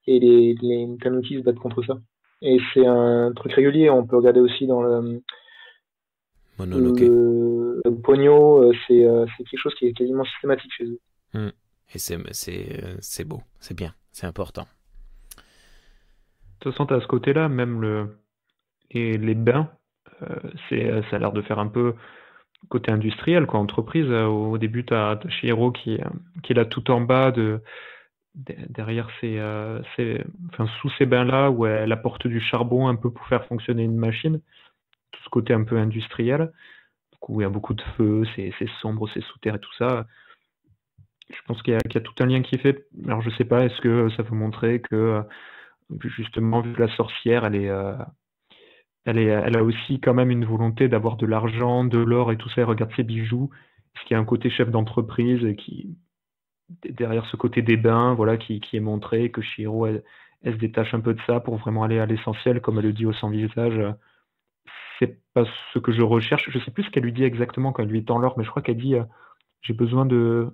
et les tanuki se battent contre ça. Et c'est un truc régulier. On peut regarder aussi dans le Mononoke. Le Ponyo, c'est quelque chose qui est quasiment systématique chez eux. Et c'est beau, c'est bien, c'est important. De toute façon, t'as ce côté-là, même les bains, ça a l'air de faire un peu côté industriel, quoi, entreprise. Au début, t'as Chihiro qui est là tout en bas derrière sous ces bains-là, où elle apporte du charbon un peu pour faire fonctionner une machine. Tout ce côté un peu industriel, où il y a beaucoup de feu, c'est sombre, c'est sous terre et tout ça. Je pense qu'il y a tout un lien qui est fait. Alors je sais pas, est-ce que ça veut montrer que justement, vu que la sorcière, elle a aussi quand même une volonté d'avoir de l'argent, de l'or et tout ça, elle regarde ses bijoux, ce qui a un côté chef d'entreprise et qui, derrière ce côté des bains, voilà, qui est montré, que Chihiro, elle se détache un peu de ça pour vraiment aller à l'essentiel, comme elle le dit au sans visage. C'est pas ce que je recherche. Je sais plus ce qu'elle lui dit exactement quand elle lui tend l'or, mais je crois qu'elle dit j'ai besoin de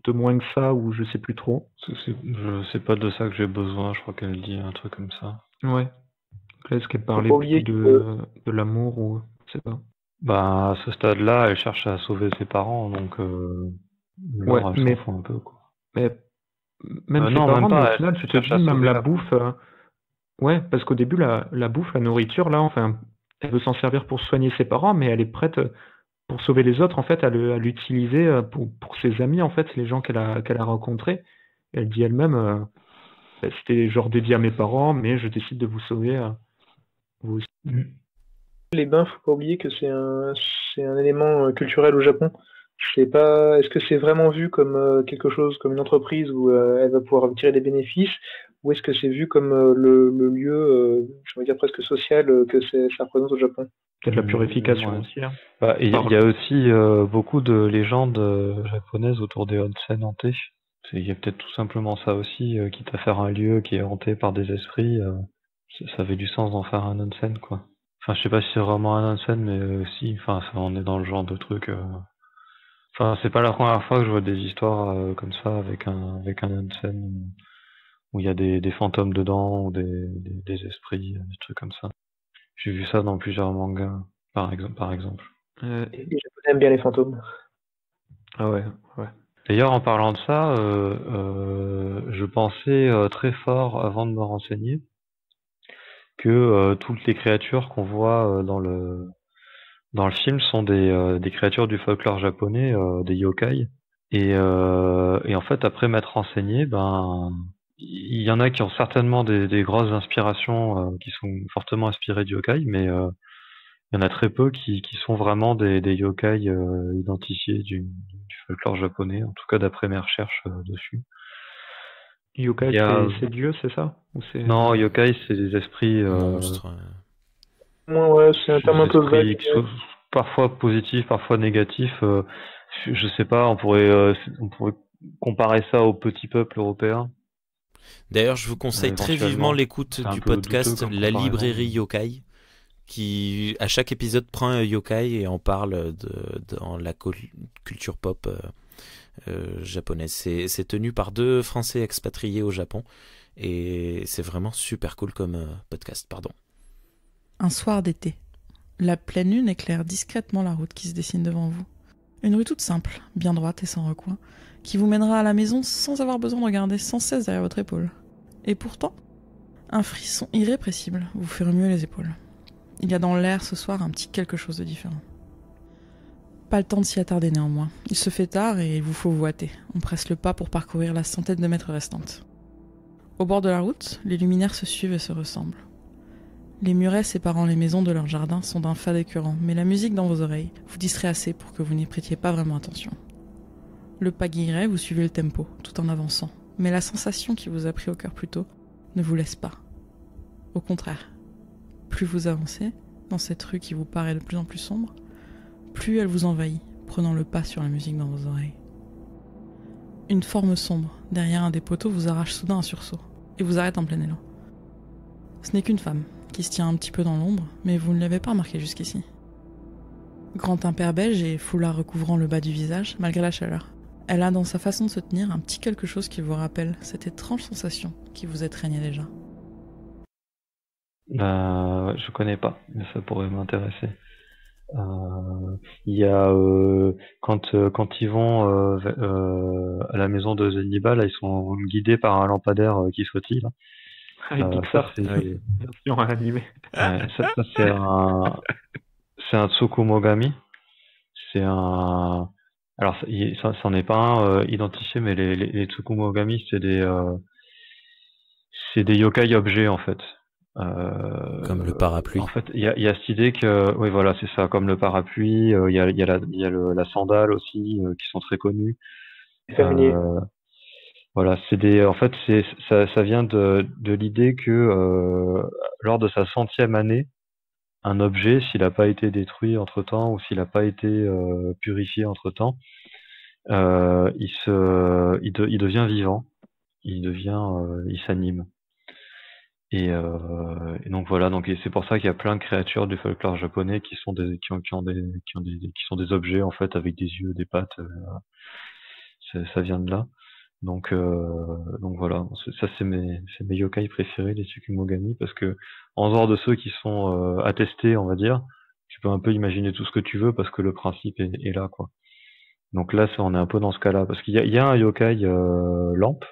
moins que ça, ou je sais plus trop. Je sais pas de ça que j'ai besoin, je crois qu'elle dit un truc comme ça. Ouais. Est-ce qu'elle parlait de l'amour, ou je sais pas. Bah, à ce stade-là, elle cherche à sauver ses parents, donc ouais, mais s'en fout un peu, quoi. Mais même ses parents, même pas, mais au final, tu te dis, même la bouffe, ouais, parce qu'au début, la bouffe, la nourriture, là, enfin, elle veut s'en servir pour soigner ses parents, mais elle est prête, pour sauver les autres, en fait, à l'utiliser pour ses amis, en fait, les gens qu'elle a rencontrés. Elle dit elle-même, c'était genre dédié à mes parents, mais je décide de vous sauver, vous aussi. Les bains, faut pas oublier que c'est un élément culturel au Japon. Je sais pas, est-ce que c'est vraiment vu comme quelque chose, comme une entreprise où elle va pouvoir tirer des bénéfices, ou est-ce que c'est vu comme le lieu, je vais dire presque social, que ça représente au Japon? Peut-être la purification aussi. Hein. Il y a aussi beaucoup de légendes japonaises autour des onsen hantés. Il y a peut-être tout simplement ça aussi, quitte à faire un lieu qui est hanté par des esprits, ça avait du sens d'en faire un onsen, quoi. Enfin, je sais pas si c'est vraiment un onsen, mais si, enfin, on est dans le genre de truc. Enfin, c'est pas la première fois que je vois des histoires comme ça avec un onsen où il y a des fantômes dedans ou des esprits, des trucs comme ça. J'ai vu ça dans plusieurs mangas, par exemple. Les Japonais aiment bien les fantômes. Ah ouais. D'ailleurs, en parlant de ça, je pensais très fort avant de me renseigner que toutes les créatures qu'on voit dans le film sont des créatures du folklore japonais, des yokai. Et en fait, après m'être renseigné, il y en a qui ont certainement des grosses inspirations, qui sont fortement inspirées de yokai, mais il y en a très peu qui sont vraiment des yokai identifiés du folklore japonais, en tout cas d'après mes recherches dessus. Yokai, Il y a... c'est Dieu, c'est ça? Ou c'est... Non, yokai, c'est des esprits, Monstre. Ouais, c'est un terme un peu esprits vague. qui sont parfois positifs, parfois négatifs. Je sais pas, on pourrait comparer ça au petit peuple européen. D'ailleurs, je vous conseille très vivement Éventuellement. l'écoute C'est un du peu douteux podcast comme La comparaison. Librairie Yokai, qui à chaque épisode prend un yokai et en parle dans la culture pop japonaise. C'est tenu par 2 Français expatriés au Japon et c'est vraiment super cool comme podcast. Pardon. Un soir d'été, la pleine lune éclaire discrètement la route qui se dessine devant vous. Une rue toute simple, bien droite et sans recoin, qui vous mènera à la maison sans avoir besoin de regarder sans cesse derrière votre épaule. Et pourtant, un frisson irrépressible vous fait remuer les épaules. Il y a dans l'air ce soir un petit quelque chose de différent. Pas le temps de s'y attarder néanmoins. Il se fait tard et il vous faut vous hâter. On presse le pas pour parcourir la centaine de mètres restantes. Au bord de la route, les luminaires se suivent et se ressemblent. Les murets séparant les maisons de leur jardin sont d'un fade écœurant, mais la musique dans vos oreilles vous distrait assez pour que vous n'y prêtiez pas vraiment attention. Le pas guilleret, vous suivez le tempo, tout en avançant, mais la sensation qui vous a pris au cœur plus tôt ne vous laisse pas. Au contraire, plus vous avancez dans cette rue qui vous paraît de plus en plus sombre, plus elle vous envahit, prenant le pas sur la musique dans vos oreilles. Une forme sombre, derrière un des poteaux, vous arrache soudain un sursaut, et vous arrête en plein élan. Ce n'est qu'une femme, qui se tient un petit peu dans l'ombre, mais vous ne l'avez pas remarqué jusqu'ici. Grand impair beige et foulard recouvrant le bas du visage, malgré la chaleur. Elle a dans sa façon de se tenir un petit quelque chose qui vous rappelle cette étrange sensation qui vous étreignait déjà. Je connais pas, mais ça pourrait m'intéresser. Il y a quand ils vont à la maison de Zeniba, là, ils sont guidés par un lampadaire qui sautille. Là. Avec Pixar, ça, c'est version animée. ça c'est un Tsukumogami. C'est un alors ça n'est pas un identifié, mais les Tsukumogami c'est des yokai objets en fait. Comme le parapluie. En fait, il y a cette idée que, oui, voilà, c'est ça, comme le parapluie, il y a la sandale aussi, qui sont très connus. Familier. Voilà, en fait, ça vient de l'idée que, lors de sa 100e année, un objet, s'il n'a pas été détruit entre-temps ou s'il n'a pas été purifié entre-temps, il devient vivant, il s'anime. Et donc voilà, et c'est pour ça qu'il y a plein de créatures du folklore japonais qui sont des objets en fait avec des yeux, des pattes. Ça vient de là. Donc voilà, ça c'est mes yokai préférés, les Tsukumogami, parce que en dehors de ceux qui sont attestés, on va dire, tu peux un peu imaginer tout ce que tu veux parce que le principe est là quoi. Donc là, on est un peu dans ce cas-là parce qu'il y a un yokai lampe.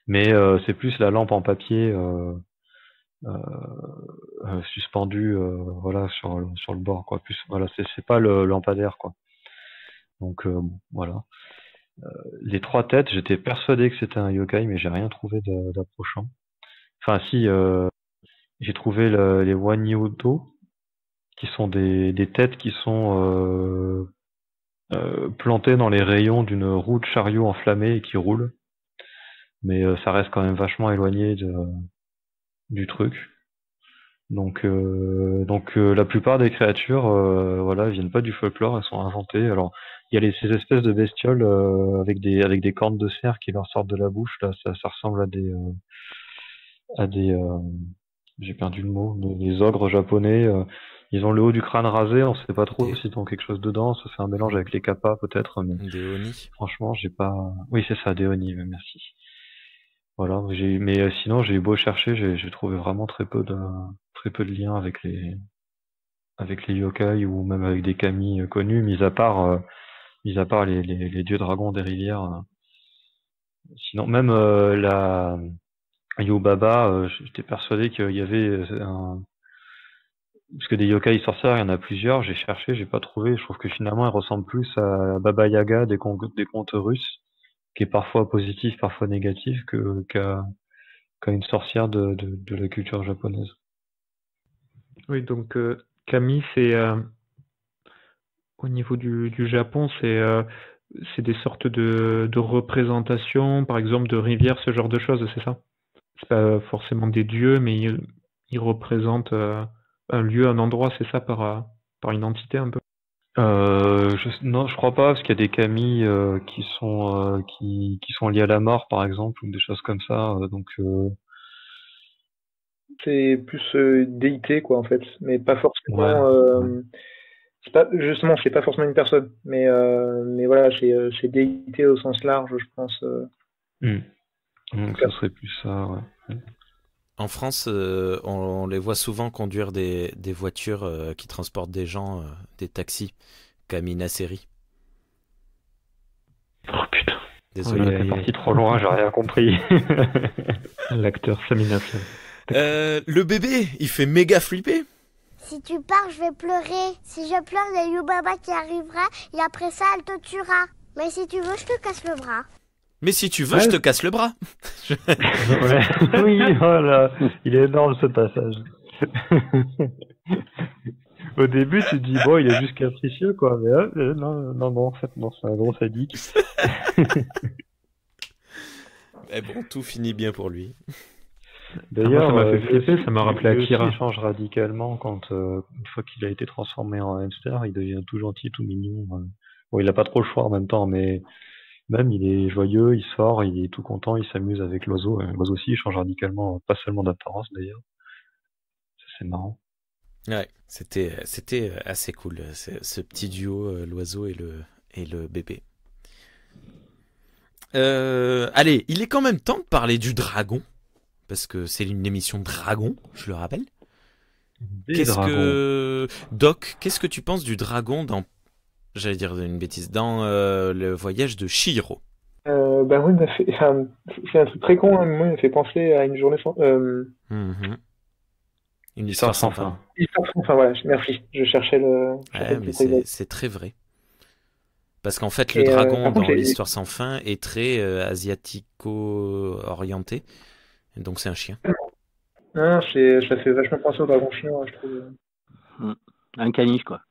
Mais c'est plus la lampe en papier suspendue voilà sur le bord quoi. Plus voilà, c'est pas le lampadaire quoi. Donc bon, voilà. Les 3 têtes, j'étais persuadé que c'était un yokai, mais j'ai rien trouvé d'approchant. Enfin si, j'ai trouvé les Wanyudo, qui sont des têtes qui sont plantées dans les rayons d'une roue de chariot enflammée et qui roule. Mais ça reste quand même vachement éloigné du truc. Donc la plupart des créatures voilà, viennent pas du folklore, elles sont inventées. Alors il y a ces espèces de bestioles avec des cornes de cerf qui leur sortent de la bouche là, ça ressemble à des j'ai perdu le mot, des ogres japonais. Ils ont le haut du crâne rasé, on sait pas trop s'ils ont quelque chose dedans, ça fait un mélange avec les kappas peut-être, mais Des Oni. franchement j'ai pas. Oui c'est ça, des Oni, merci. Voilà, mais sinon j'ai beau chercher, j'ai trouvé vraiment très peu de liens avec les yokai ou même avec des kami connus, mis à part les dieux dragons des rivières. Sinon même la Yubaba, j'étais persuadé qu'il y avait parce que des yokai sorcières, il y en a plusieurs, j'ai cherché, j'ai pas trouvé, je trouve que finalement elle ressemble plus à Baba Yaga des contes russes, qui est parfois positif, parfois négatif, qu'à une sorcière de la culture japonaise. Oui, donc Kami, c'est au niveau du Japon, c'est c'est des sortes de représentations, par exemple de rivières, ce genre de choses, c'est ça? C'est pas forcément des dieux, mais ils représentent un lieu, un endroit, c'est ça, par une entité un peu? Non, je crois pas, parce qu'il y a des kami qui sont liés à la mort, par exemple, ou des choses comme ça. C'est plus déité, quoi, en fait, mais pas forcément. Ouais. C'est pas, justement, c'est pas forcément une personne, mais voilà, c'est déité au sens large, je pense. Donc ça serait plus ça, ouais. En France, on les voit souvent conduire des voitures qui transportent des gens, des taxis, Kamina Seri. Oh putain. Désolé. Il est parti trop loin, j'ai rien compris. L'acteur Samina Seri. Le bébé, il fait méga flipper. Si tu pars, je vais pleurer. Si je pleure, il y a Yubaba qui arrivera et après ça, elle te tuera. Mais si tu veux, je te casse le bras. Mais si tu veux, je te casse le bras. Ouais. Oui, voilà. Il est énorme ce passage. Au début, tu te dis, bon, il est juste capricieux, quoi. Mais non, en fait, non, c'est un gros sadique. Mais bon, tout finit bien pour lui. D'ailleurs, ça m'a fait flipper, ça m'a rappelé Akira. Il change radicalement quand, une fois qu'il a été transformé en hamster, il devient tout gentil, tout mignon. Bon, il a pas trop le choix en même temps, mais même il est joyeux, il sort, il est tout content, il s'amuse avec l'oiseau. L'oiseau aussi, il change radicalement, pas seulement d'apparence d'ailleurs. Ça, c'est marrant. Ouais, c'était assez cool, ce petit duo, l'oiseau et le bébé. Allez, il est quand même temps de parler du dragon. Parce que c'est une émission dragon, je le rappelle. Doc, qu'est-ce que tu penses du dragon dans, j'allais dire une bêtise, dans le voyage de Chihiro? Bah oui, c'est un truc très con, hein, mais moi, il m'a fait penser à une journée sans... Une histoire sans fin. Histoire sans fin, voilà, merci, je cherchais le... Ouais, mais c'est très vrai. Parce qu'en fait, le dragon dans l'histoire sans fin est très asiatico-orienté. Donc c'est un chien. Non, ça fait vachement penser au dragon chien, je trouve. Un caniche, quoi.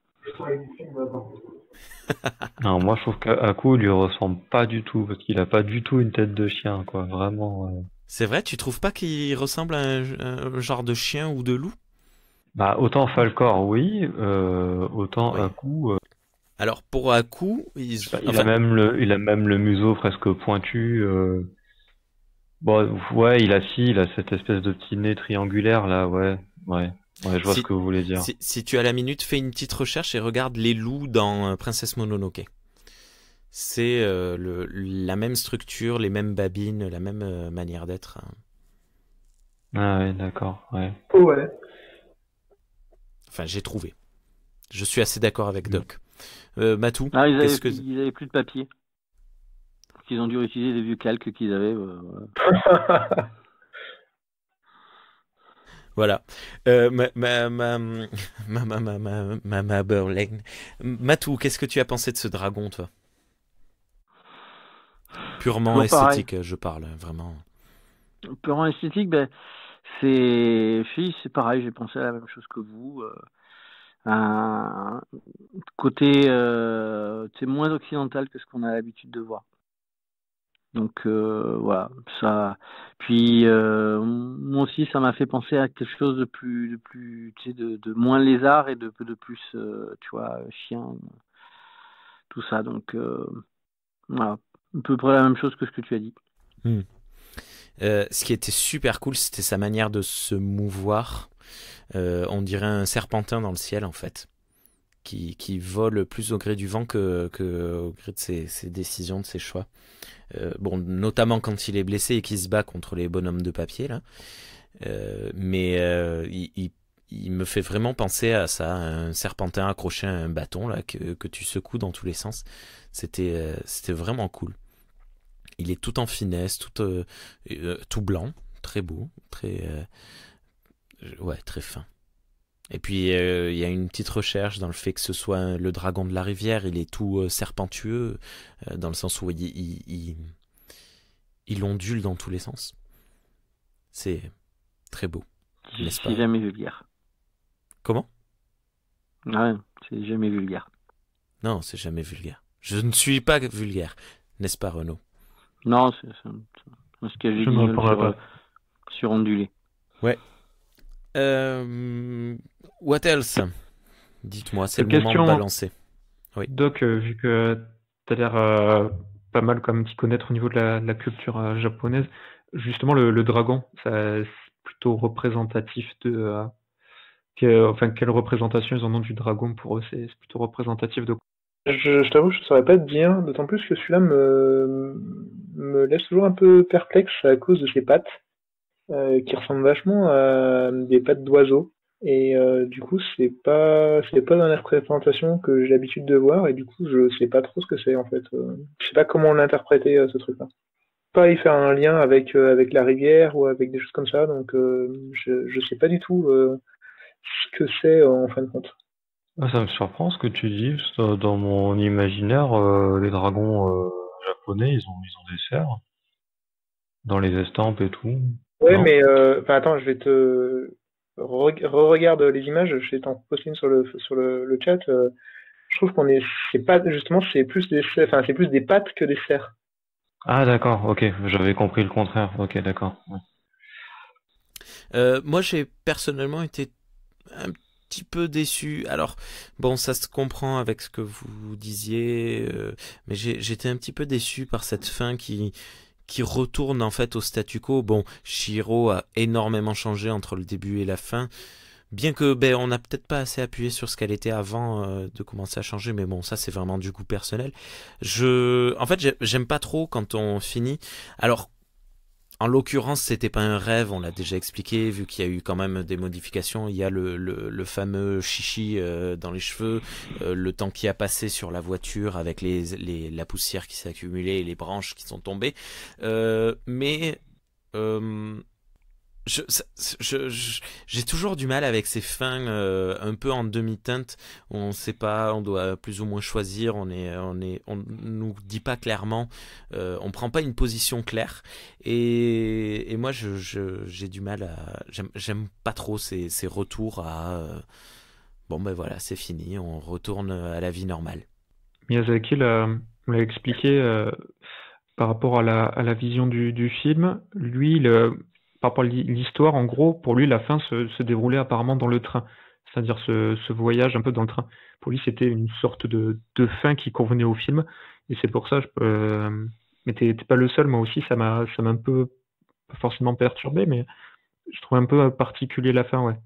Non, moi je trouve qu'Aku lui ressemble pas du tout, parce qu'il a pas du tout une tête de chien, quoi, vraiment. C'est vrai, tu trouves pas qu'il ressemble à un genre de chien ou de loup? Bah, autant Falcor, oui, autant Oui. Aku. Alors pour Aku, il a même le museau presque pointu. Bon, ouais, il a cette espèce de petit nez triangulaire là, ouais, je vois ce que vous voulez dire. Si tu as la minute, fais une petite recherche et regarde les loups dans Princesse Mononoke. C'est la même structure, les mêmes babines, la même manière d'être. Ah ouais, d'accord, ouais. Ouais. Enfin, j'ai trouvé. Je suis assez d'accord avec Doc. Matou, ils avaient plus de papier. Ils ont dû utiliser des vieux calques qu'ils avaient. Voilà. Ma Berlin. Matou, qu'est-ce que tu as pensé de ce dragon, toi? Purement esthétique, pareil. Je parle, vraiment. Purement esthétique, c'est pareil, j'ai pensé à la même chose que vous. Un côté moins occidental que ce qu'on a l'habitude de voir. Donc voilà, ça. Puis moi aussi, ça m'a fait penser à quelque chose de plus, tu sais, de moins lézard et de plus, tu vois, chien, tout ça. Donc voilà, à peu près la même chose que ce que tu as dit. Ce qui était super cool, c'était sa manière de se mouvoir. On dirait un serpentin dans le ciel, en fait, qui vole plus au gré du vent que au gré de ses décisions, de ses choix. Bon, notamment quand il est blessé et qu'il se bat contre les bonhommes de papier là, mais il me fait vraiment penser à ça, un serpentin accroché à un bâton là que tu secoues dans tous les sens. C'était vraiment cool. Il est tout en finesse, tout blanc, très beau, très fin. Et puis il y a une petite recherche dans le fait que ce soit le dragon de la rivière. Il est tout serpentueux, dans le sens où il ondule dans tous les sens. C'est très beau, n'est-ce pas? C'est jamais vulgaire. Comment? Ouais, c'est jamais vulgaire. Non, c'est jamais vulgaire. Je ne suis pas vulgaire, n'est-ce pas, Renaud? Non, c'est un escalier Je ne guignol répondrai pas. sur ondulé. Ouais. What else? Dites-moi, c'est le moment Question, de balancer. Oui. Doc, vu que tu as l'air pas mal quand même t'y connaître au niveau de la culture japonaise, justement le dragon, c'est plutôt représentatif de... quelle représentation ils en ont du dragon pour eux? C'est plutôt représentatif de quoi? Je t'avoue, je ne saurais pas te dire, d'autant plus que celui-là me laisse toujours un peu perplexe à cause de ses pattes, qui ressemblent vachement à des pattes d'oiseau. Et du coup, c'est pas dans les représentations que j'ai l'habitude de voir, et du coup, je sais pas trop ce que c'est en fait. Je sais pas comment l'interpréter ce truc-là. Pas y faire un lien avec la rivière ou avec des choses comme ça, donc je sais pas du tout ce que c'est en fin de compte. Ah, ça me surprend ce que tu dis, parce que dans mon imaginaire, les dragons japonais, ils ont des cerfs dans les estampes et tout. Ouais, Non? mais enfin attends, je vais te regarde les images, je vais t'en poster une sur le chat. Je trouve c'est pas justement, c'est plus des pattes que des cerfs. Ah d'accord, ok, j'avais compris le contraire. Ok, d'accord. Ouais. Moi, j'ai personnellement été un petit peu déçu. Alors, bon, ça se comprend avec ce que vous disiez, mais j'étais un petit peu déçu par cette fin qui retourne en fait au statu quo. Bon, Chihiro a énormément changé entre le début et la fin. Bien que, on n'a peut-être pas assez appuyé sur ce qu'elle était avant de commencer à changer, mais bon, ça c'est vraiment du goût personnel. En fait, j'aime pas trop quand on finit. Alors, en l'occurrence, c'était pas un rêve, on l'a déjà expliqué, vu qu'il y a eu quand même des modifications. Il y a le fameux chichi dans les cheveux, le temps qui a passé sur la voiture avec la poussière qui s'est accumulée et les branches qui sont tombées. Mais j'ai toujours du mal avec ces fins un peu en demi-teinte où on sait pas, on doit plus ou moins choisir, on nous dit pas clairement, on prend pas une position claire et moi j'ai du mal j'aime pas trop ces retours à bon ben voilà, c'est fini, on retourne à la vie normale. Miyazaki l'a expliqué par rapport à la vision du film. Lui, par rapport à l'histoire, en gros, pour lui, la fin se déroulait apparemment dans le train. C'est-à-dire ce voyage un peu dans le train. Pour lui, c'était une sorte de fin qui convenait au film. Et c'est pour ça, mais t'es pas le seul, moi aussi, ça m'a un peu, pas forcément perturbé, mais je trouve un peu particulier la fin, ouais.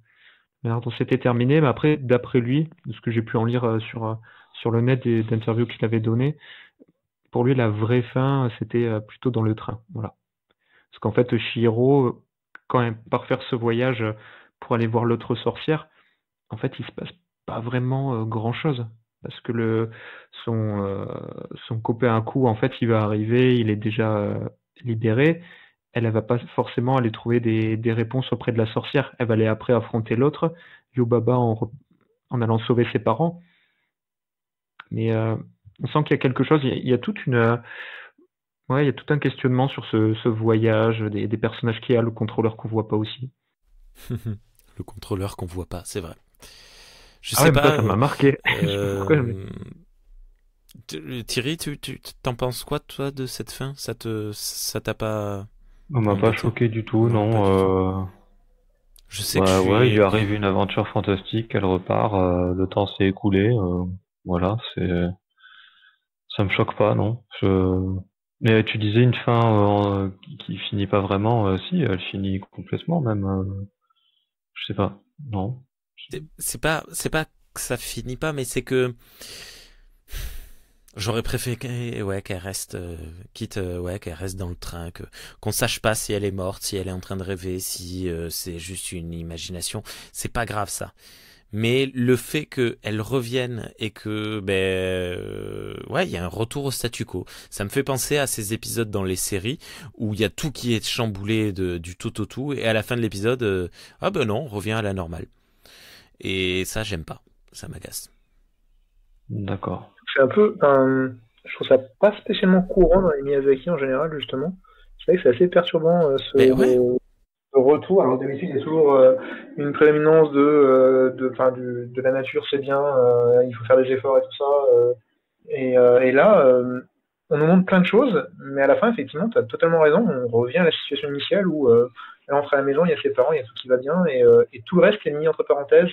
Mais alors, c'était terminé, mais après, d'après lui, de ce que j'ai pu en lire sur le net et d'interviews qu'il avait données, pour lui, la vraie fin, c'était plutôt dans le train, voilà. Parce qu'en fait, Chihiro, quand elle part faire ce voyage pour aller voir l'autre sorcière, en fait, il se passe pas vraiment grand-chose. Parce que son copain à coup, en fait, il va arriver, il est déjà libéré. Elle va pas forcément aller trouver des réponses auprès de la sorcière. Elle va aller après affronter l'autre, Yubaba, en allant sauver ses parents. Mais on sent qu'il y a quelque chose, il y a toute une... Ouais, il y a tout un questionnement sur ce voyage, des personnages qu'il y a, le contrôleur qu'on voit pas aussi. Le contrôleur qu'on voit pas, c'est vrai. Je Ah sais ouais, mais pas. ça m'a marqué. Thierry, tu t'en penses quoi, toi, de cette fin? Ça t'a pas... On m'a pas choqué du tout, non. Je sais bah, que ouais, il lui arrive une aventure fantastique, elle repart, le temps s'est écoulé, voilà, ça me choque pas, non. Mais tu disais une fin qui finit pas vraiment, si, elle finit complètement même. Je sais pas, non. C'est pas que ça finit pas, mais c'est que j'aurais préféré qu'elle reste qu'elle reste dans le train, qu'on sache pas si elle est morte, si elle est en train de rêver, si c'est juste une imagination. C'est pas grave ça. Mais le fait qu'elle revienne et que il y a un retour au statu quo. Ça me fait penser à ces épisodes dans les séries où il y a tout qui est chamboulé du tout au tout et à la fin de l'épisode non, on revient à la normale. Et ça j'aime pas, ça m'agace. D'accord. C'est un peu je trouve ça pas spécialement courant dans les Miyazaki en général justement. C'est vrai que c'est assez perturbant ce retour. Alors d'habitude il y a toujours une prééminence de la nature, c'est bien, il faut faire des efforts et tout ça, Et là, on nous montre plein de choses, mais à la fin, effectivement, tu as totalement raison. On revient à la situation initiale où elle entre à la maison, il y a ses parents, il y a tout qui va bien, et tout le reste est mis entre parenthèses,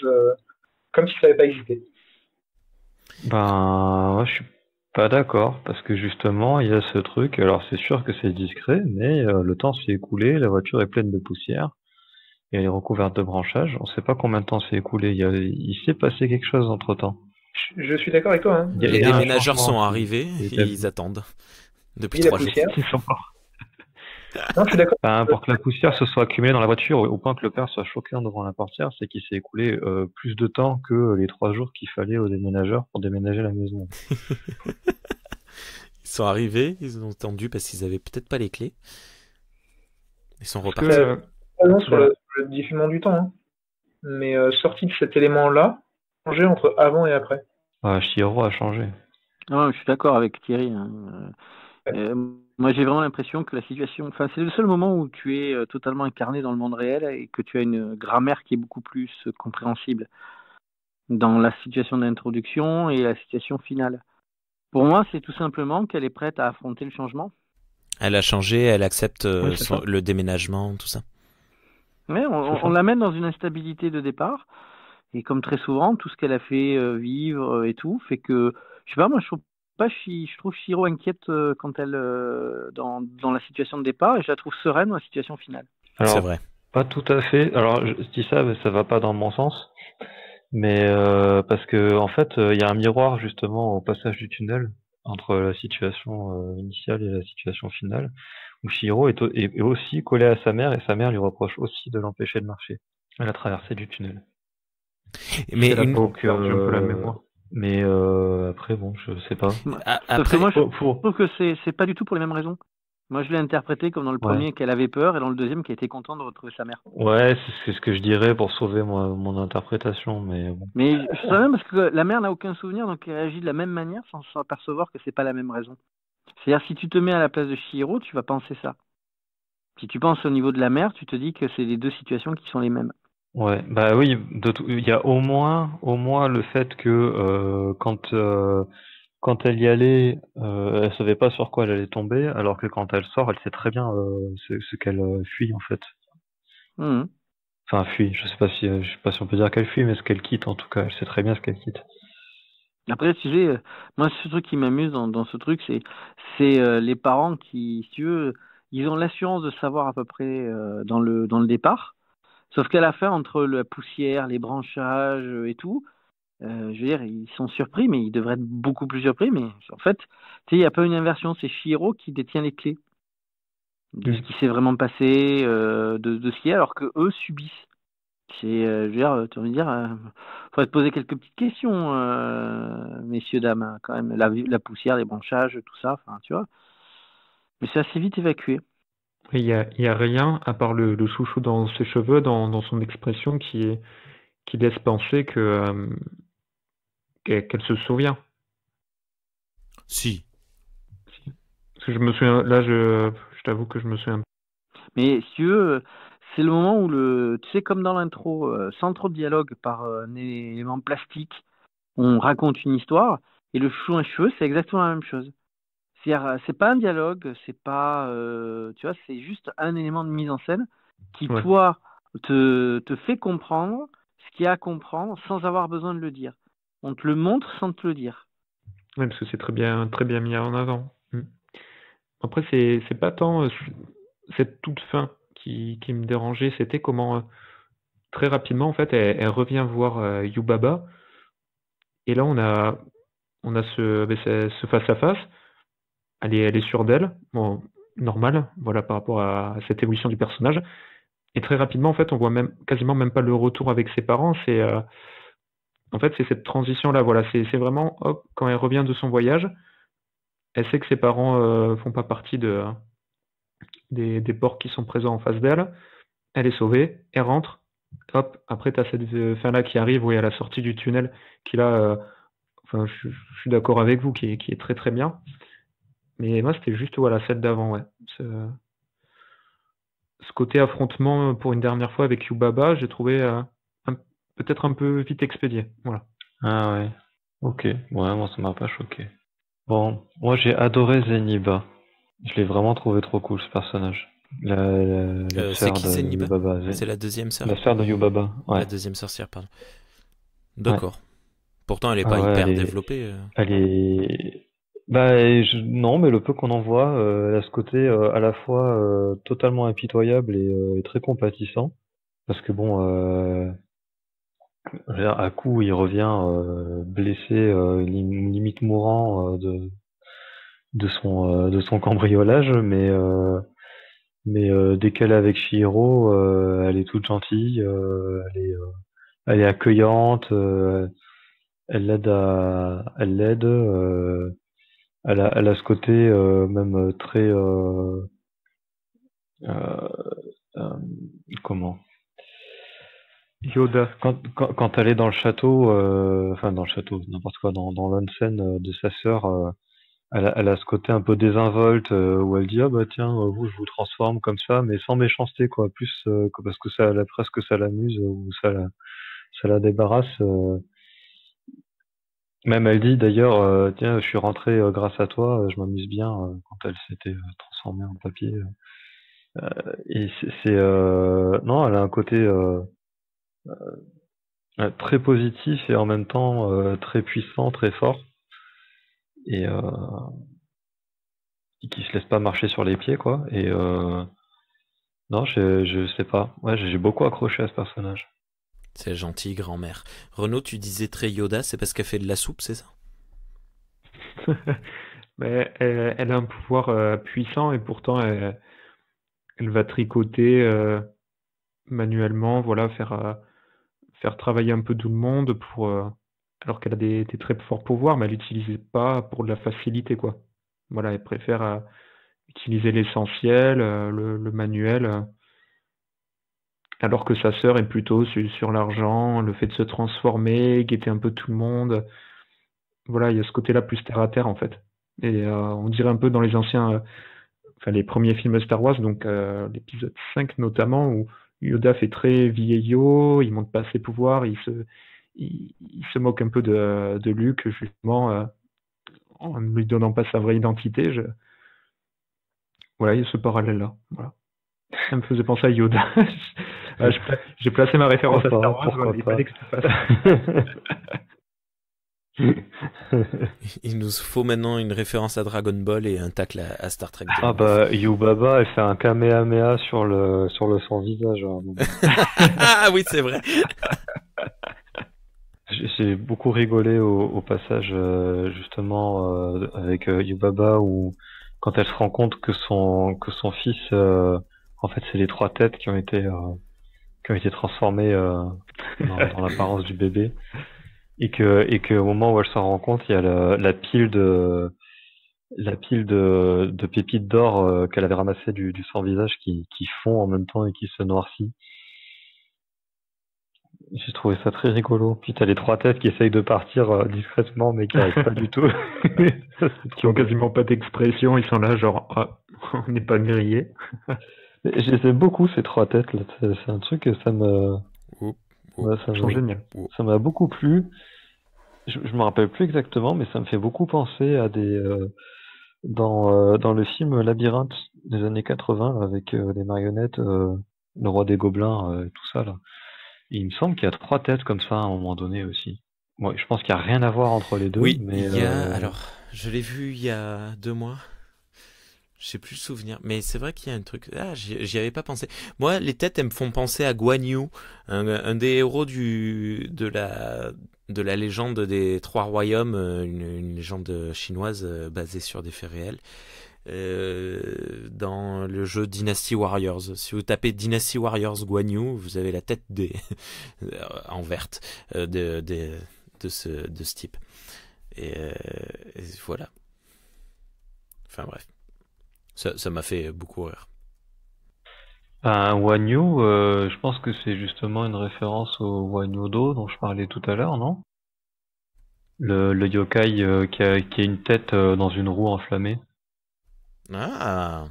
comme si ça n'avait pas existé. Ben, moi, je suis pas d'accord, parce que justement, il y a ce truc, alors c'est sûr que c'est discret, mais le temps s'est écoulé, la voiture est pleine de poussière, et elle est recouverte de branchages, on sait pas combien de temps s'est écoulé, il s'est passé quelque chose entre-temps. Je suis d'accord avec toi. Hein. Les y a un déménageurs changement. sont arrivés et ils attendent depuis Oui, la 3 jours. poussière. Ils sont morts. Non, je suis d'accord. Ben, pour que la poussière se soit accumulée dans la voiture au point que le père soit choqué en devant la portière, c'est qu'il s'est écoulé plus de temps que les 3 jours qu'il fallait aux déménageurs pour déménager la maison. Ils sont arrivés, ils ont attendu parce qu'ils avaient peut-être pas les clés. Ils sont Parce repartis. que, Raison sur le diffusion du temps. Hein. Mais sorti de cet élément-là, changer entre avant et après. Chihiro a changé. Non, je suis d'accord avec Thierry. Hein. Moi, j'ai vraiment l'impression que la situation... Enfin, c'est le seul moment où tu es totalement incarné dans le monde réel et que tu as une grammaire qui est beaucoup plus compréhensible dans la situation d'introduction et la situation finale. Pour moi, c'est tout simplement qu'elle est prête à affronter le changement. Elle a changé, elle accepte Oui, c'est ça. le déménagement, tout ça. Mais on l'amène dans une instabilité de départ. Et comme très souvent, tout ce qu'elle a fait vivre et tout fait que... Je sais pas, moi, je trouve Chihiro inquiète quand elle dans la situation de départ et je la trouve sereine dans la situation finale. Alors, C'est vrai. pas tout à fait. Alors, je dis ça, mais ça va pas dans mon sens. Mais parce que en fait, il y a un miroir justement au passage du tunnel entre la situation initiale et la situation finale, où Chihiro est aussi collé à sa mère et sa mère lui reproche aussi de l'empêcher de marcher à la traversée du tunnel. Mais elle a une... pas perdu un peu la mémoire. Mais après, bon, je sais pas. Sauf Après, que moi, je pour- trouve que c'est pas du tout pour les mêmes raisons. Moi, je l'ai interprété comme dans le premier qu'elle avait peur et dans le deuxième qu'elle était contente de retrouver sa mère. Ouais, c'est ce que je dirais pour sauver mon interprétation, mais bon. Mais je sais même parce que la mère n'a aucun souvenir, donc elle réagit de la même manière sans s'apercevoir que c'est pas la même raison. C'est-à-dire, si tu te mets à la place de Chihiro, tu vas penser ça. Si tu penses au niveau de la mère, tu te dis que c'est les deux situations qui sont les mêmes. Ouais, bah oui, il y a au moins le fait que quand elle y allait, elle savait pas sur quoi elle allait tomber, alors que quand elle sort, elle sait très bien ce qu'elle fuit en fait. Mhm. Enfin, fuit. Je sais pas si on peut dire qu'elle fuit, mais ce qu'elle quitte en tout cas, elle sait très bien ce qu'elle quitte. Après, tu sais, moi, ce truc qui m'amuse dans ce truc, c'est les parents qui, si tu veux, ils ont l'assurance de savoir à peu près dans le départ. Sauf qu'à la fin, entre la poussière, les branchages et tout, je veux dire, ils sont surpris, mais ils devraient être beaucoup plus surpris. Mais en fait, tu sais, il n'y a pas une inversion. C'est Chihiro qui détient les clés de ce qui s'est vraiment passé, de ce qu'il y a, alors que eux subissent. Je veux dire, tu vas me dire, faudrait te poser quelques petites questions, messieurs, dames, hein, quand même. La poussière, les branchages, tout ça, enfin, tu vois. Mais c'est assez vite évacué. Il y a rien, à part le chouchou dans ses cheveux, dans son expression, qui laisse penser qu'elle se souvient. si. Parce que je me souviens, là, je t'avoue que je me souviens. Mais si tu veux, c'est le moment où tu sais, comme dans l'intro, sans trop de dialogue, par un élément plastique, on raconte une histoire, et le chou un cheveu, c'est exactement la même chose. C'est-à-dire, c'est pas un dialogue, c'est pas, tu vois, c'est juste un élément de mise en scène qui, Ouais. toi, te fait comprendre ce qu'il y a à comprendre sans avoir besoin de le dire. On te le montre sans te le dire. Ouais, parce que c'est très bien mis en avant. Après, c'est pas tant cette toute fin qui me dérangeait, c'était comment très rapidement, en fait, elle revient voir Yubaba. Et là, on a ce face-à-face. Elle est sûre d'elle. Bon, normal, voilà, par rapport à cette évolution du personnage. Et très rapidement, en fait, on voit quasiment même pas le retour avec ses parents. En fait, c'est cette transition-là, voilà. C'est vraiment, hop, quand elle revient de son voyage, elle sait que ses parents font pas partie des porcs qui sont présents en face d'elle. Elle est sauvée, elle rentre. Hop, après, tu as cette fin-là qui arrive, oui, à la sortie du tunnel, qui là, enfin, je suis d'accord avec vous, qui est très très bien. Mais moi, c'était juste, voilà, celle d'avant, ouais. Ce côté affrontement pour une dernière fois avec Yubaba, j'ai trouvé peut-être un peu vite expédié, voilà. Ah ouais. Ok. Ouais, moi ça m'a pas choqué. Bon, moi j'ai adoré Zeniba. Je l'ai vraiment trouvé trop cool ce personnage. La C'est sœur qui de Zeniba? Yubaba. C'est la deuxième sœur? La sœur de Yubaba, La ouais. deuxième sorcière, pardon. Ouais. D'accord. Pourtant, elle est Ah pas ouais, hyper développée. elle est... Bah, non, mais le peu qu'on en voit, elle a ce côté à la fois totalement impitoyable et très compatissant. Parce que bon, je veux dire, à coup, il revient blessé, limite mourant de son cambriolage, mais dès qu'elle est avec Chihiro, elle est toute gentille, elle est accueillante, elle l'aide, elle a ce côté même très euh, euh, comment Yoda. quand elle est dans le château, enfin dans le château, n'importe quoi, dans l'onsen de sa sœur, elle a ce côté un peu désinvolte où elle dit ah bah tiens vous je vous transforme comme ça mais sans méchanceté quoi, plus parce que presque ça l'amuse ou ça la débarrasse. Même elle dit d'ailleurs tiens je suis rentrée grâce à toi, je m'amuse bien quand elle s'était transformée en papier. Et non, elle a un côté très positif et en même temps très puissant, très fort et qui se laisse pas marcher sur les pieds quoi. Et non, je sais pas. Ouais, j'ai beaucoup accroché à ce personnage. C'est gentil, grand-mère. Renaud, tu disais très Yoda, c'est parce qu'elle fait de la soupe, c'est ça? Mais elle a un pouvoir puissant et pourtant elle va tricoter manuellement, voilà, faire travailler un peu tout le monde alors qu'elle a des très forts pouvoirs, mais elle l'utilise pas pour de la facilité, quoi. Voilà, elle préfère utiliser l'essentiel, le manuel, alors que sa sœur est plutôt sur l'argent, le fait de se transformer, guetter un peu tout le monde. Voilà, il y a ce côté-là plus terre à terre en fait. Et on dirait un peu dans les enfin les premiers films Star Wars, donc l'épisode 5 notamment, où Yoda fait très vieillot, il montre pas ses pouvoirs, il se moque un peu de Luke justement en ne lui donnant pas sa vraie identité. Voilà, il y a ce parallèle-là. Voilà. Ça me faisait penser à Yoda. J'ai placé ma référence à Star Wars, pourquoi il pas. fallait que je le fasse. Il nous faut maintenant une référence à Dragon Ball et un tacle à Star Trek. Ah bah Yubaba, elle fait un kamehameha sur son visage. Hein. Ah oui, c'est vrai. J'ai beaucoup rigolé au passage justement avec Yubaba où quand elle se rend compte que son fils en fait c'est les trois têtes qui ont été transformées dans l'apparence du bébé et que au moment où elle s'en rend compte il y a la pile de pépites d'or qu'elle avait ramassées du sans visage qui fond en même temps et qui se noircit. J'ai trouvé ça très rigolo. Puis t'as les trois têtes qui essayent de partir discrètement, mais qui n'arrivent pas du tout. Qui ont quasiment pas d'expression, ils sont là genre on n'est pas grillé. Je les aime beaucoup ces trois têtes là. C'est un truc que ça me. Ouais, ils sont géniaux. Ça m'a beaucoup plu. Je me rappelle plus exactement, mais ça me fait beaucoup penser à des dans le film Labyrinthe des années 80 avec les marionnettes, le roi des gobelins, tout ça là. Et il me semble qu'il y a trois têtes comme ça à un moment donné aussi. Moi, je pense qu'il n'y a rien à voir entre les deux. Oui, mais il y a. Alors, je l'ai vu il y a 2 mois. Je sais plus le souvenir, mais c'est vrai qu'il y a un truc. Ah, j'y avais pas pensé. Moi, les têtes, elles me font penser à Guan Yu, un des héros de la légende des Trois Royaumes, une légende chinoise basée sur des faits réels. Dans le jeu Dynasty Warriors. Si vous tapez Dynasty Warriors Guan Yu, vous avez la tête en verte de ce type. Et voilà. Enfin bref. Ça m'a fait beaucoup rire. Guan Yu, je pense que c'est justement une référence au Guan Yu Do dont je parlais tout à l'heure, non? Le yokai qui a une tête dans une roue enflammée. Ah,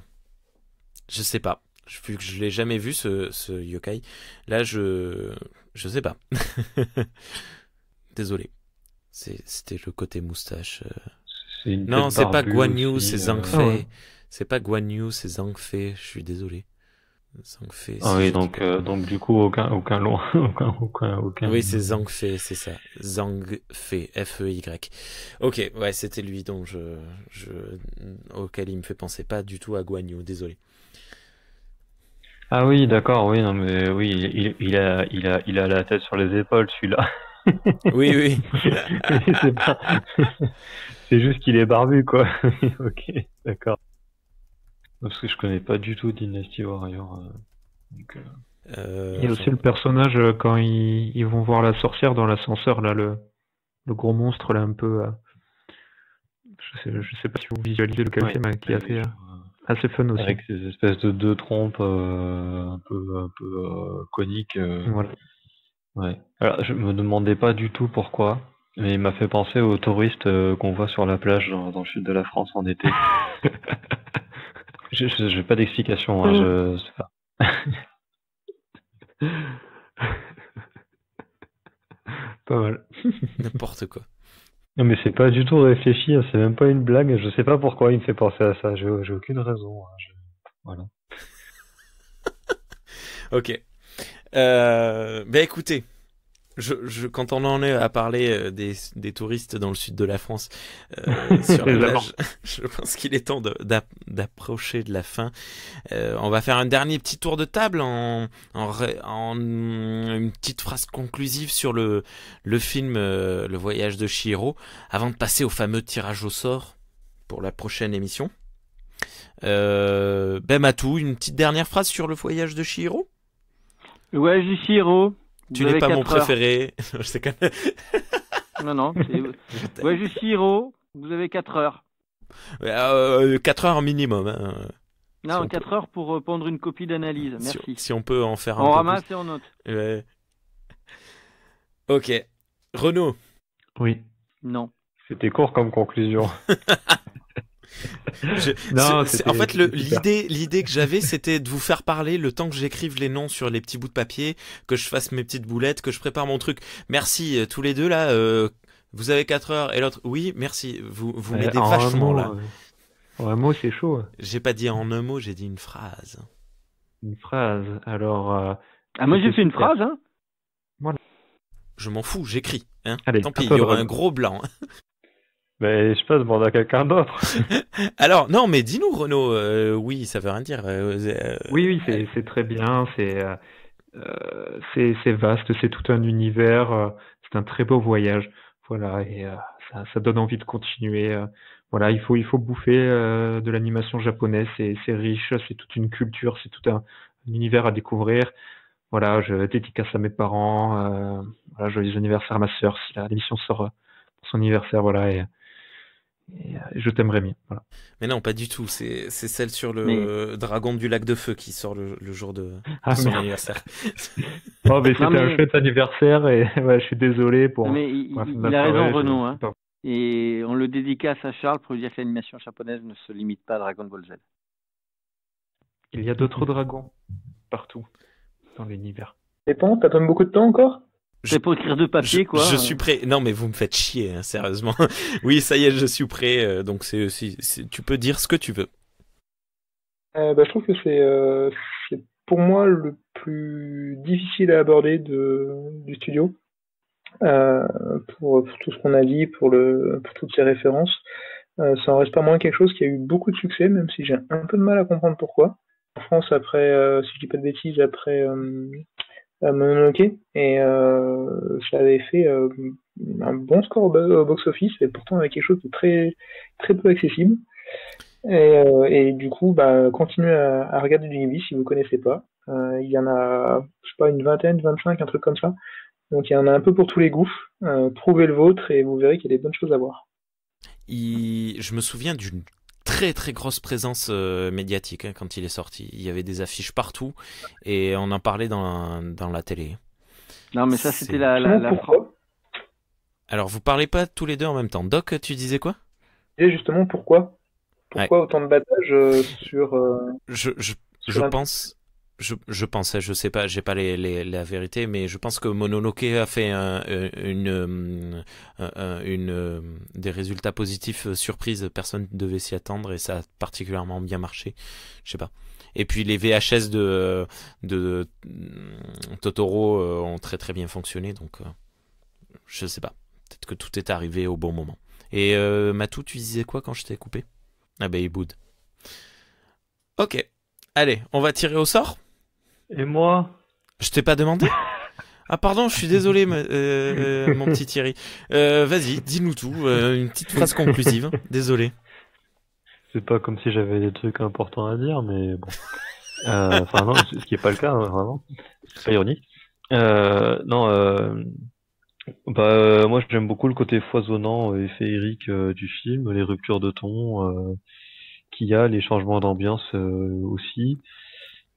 je sais pas. Vu que je l'ai jamais vu ce yokai, là je sais pas. Désolé. C'était le côté moustache. C'est une Non, tête c'est pas barbue Guan Yu, aussi, c'est Zhang Ah ouais. Fei. C'est pas Guan Yu, c'est Zhang Fei. Je suis désolé. Zhang Fei. Ah si oui, je dis pas- donc du coup, aucun long, aucun. Oui, c'est Zhang Fei, c'est ça. Zhang Fei, F-E-Y. Ok, ouais, c'était lui dont auquel il me fait penser, pas du tout à Guan Yu, désolé. Ah oui, d'accord, oui, non, mais oui, il a la tête sur les épaules, celui-là. Oui, oui. Mais c'est pas, c'est juste qu'il est barbu, quoi. Ok, d'accord. Parce que je connais pas du tout Dynasty Warrior. Donc, Il y a aussi le personnage quand ils vont voir la sorcière dans l'ascenseur, là, le gros monstre, là, un peu. Je sais pas si vous visualisez lequel ouais, c'est, mais qui est assez, assez fun aussi. avec ces espèces de deux trompes un peu coniques. Voilà. Ouais. Alors, je me demandais pas du tout pourquoi, mais il m'a fait penser aux touristes qu'on voit sur la plage dans le sud de la France en été. J'ai pas d'explication, hein, je sais pas. Pas mal. N'importe quoi. Non, mais c'est pas du tout réfléchi, hein, c'est même pas une blague, je sais pas pourquoi il me fait penser à ça, j'ai aucune raison. Hein, voilà. Ok. Écoutez, quand on en est à parler des touristes dans le sud de la France sur la plage, je pense qu'il est temps d'approcher de la fin. On va faire un dernier petit tour de table en une petite phrase conclusive sur le film Le Voyage de Chihiro, avant de passer au fameux tirage au sort pour la prochaine émission. Matou, une petite dernière phrase sur Le Voyage de Chihiro. Le Voyage de Chihiro. Tu n'es pas mon préféré. Je sais quand même. Non. Voyage de Chihiro, vous avez 4 heures. 4 heures minimum. Hein. Non, Si 4 heures pour pondre une copie d'analyse. Merci. Si on peut en faire un on peu ramasse plus. et on note. Ouais. Ok. Renaud. Oui. Non. C'était court comme conclusion. En fait, l'idée que j'avais, c'était de vous faire parler le temps que j'écrive les noms sur les petits bouts de papier, que je fasse mes petites boulettes, que je prépare mon truc. Merci tous les deux là. Vous avez 4 heures et l'autre. Oui, merci. Vous m'aidez vachement là. En un mot, c'est chaud. J'ai pas dit en un mot, j'ai dit une phrase. Une phrase. Alors. Moi j'ai fait une phrase, hein. Voilà. Je m'en fous, j'écris. Hein. Allez, tant pis, il y aura un gros blanc. Mais je sais pas, demande à quelqu'un d'autre. Alors, non, mais dis-nous, Renaud, oui, ça veut rien dire. Oui, c'est très bien, c'est vaste, c'est tout un univers, c'est un très beau voyage, voilà, et ça donne envie de continuer. Voilà, il faut bouffer de l'animation japonaise, c'est riche, c'est toute une culture, c'est tout un univers à découvrir. Voilà, je dédicace à mes parents, voilà, joyeux anniversaire à ma sœur, si l'émission sort pour son anniversaire, voilà, et je t'aimerais bien. Voilà. Mais non, pas du tout. C'est celle sur le dragon du lac de feu qui sort le jour de son anniversaire. Oh, mais c'était un chouette anniversaire et ouais, je suis désolé pour. Mais il a raison, Renaud. Hein. Et on le dédicace à Charles pour lui dire que l'animation japonaise ne se limite pas à Dragon Ball Z. Il y a d'autres dragons partout dans l'univers. Et bon, t'as donné beaucoup de temps encore? C'est pour écrire de papier, quoi. Je suis prêt. Non, mais vous me faites chier, hein, sérieusement. Oui, ça y est, je suis prêt. Donc, tu peux dire ce que tu veux. Je trouve que c'est pour moi le plus difficile à aborder du studio. Pour tout ce qu'on a dit, pour toutes ces références. Ça en reste pas moins quelque chose qui a eu beaucoup de succès, même si j'ai un peu de mal à comprendre pourquoi. En France, après, si je dis pas de bêtises, après Mononoke, et ça avait fait un bon score au box-office, et pourtant avec quelque chose de très, très peu accessible. Et du coup, continuez à regarder du Ghibli si vous connaissez pas. Il y en a, je sais pas, une vingtaine, 25, un truc comme ça. Donc il y en a un peu pour tous les goûts. Trouvez le vôtre et vous verrez qu'il y a des bonnes choses à voir. Je me souviens d'une très très grosse présence médiatique quand il est sorti. Il y avait des affiches partout et on en parlait dans la télé. Non, mais ça c'était la pourquoi? Alors vous parlez pas tous les deux en même temps. Doc, tu disais quoi? Et justement, pourquoi autant de battage sur je pense Je pensais, je sais pas, j'ai pas la vérité, mais je pense que Mononoke a fait des résultats positifs surprise. Personne ne devait s'y attendre et ça a particulièrement bien marché. Je sais pas. Et puis les VHS de Totoro ont très très bien fonctionné, donc je sais pas. Peut-être que tout est arrivé au bon moment. Et Matou, tu disais quoi quand je t'ai coupé? Ah ben, il boude. Ok. Allez, on va tirer au sort? Et moi? Je t'ai pas demandé? Ah pardon, je suis désolé, mon petit Thierry. Vas-y, dis-nous tout. Une petite phrase conclusive. Désolé. C'est pas comme si j'avais des trucs importants à dire, mais bon. Enfin non, ce qui est pas le cas, hein, vraiment. C'est pas ironique. Moi j'aime beaucoup le côté foisonnant et féerique du film, les ruptures de ton qu'il y a, les changements d'ambiance aussi.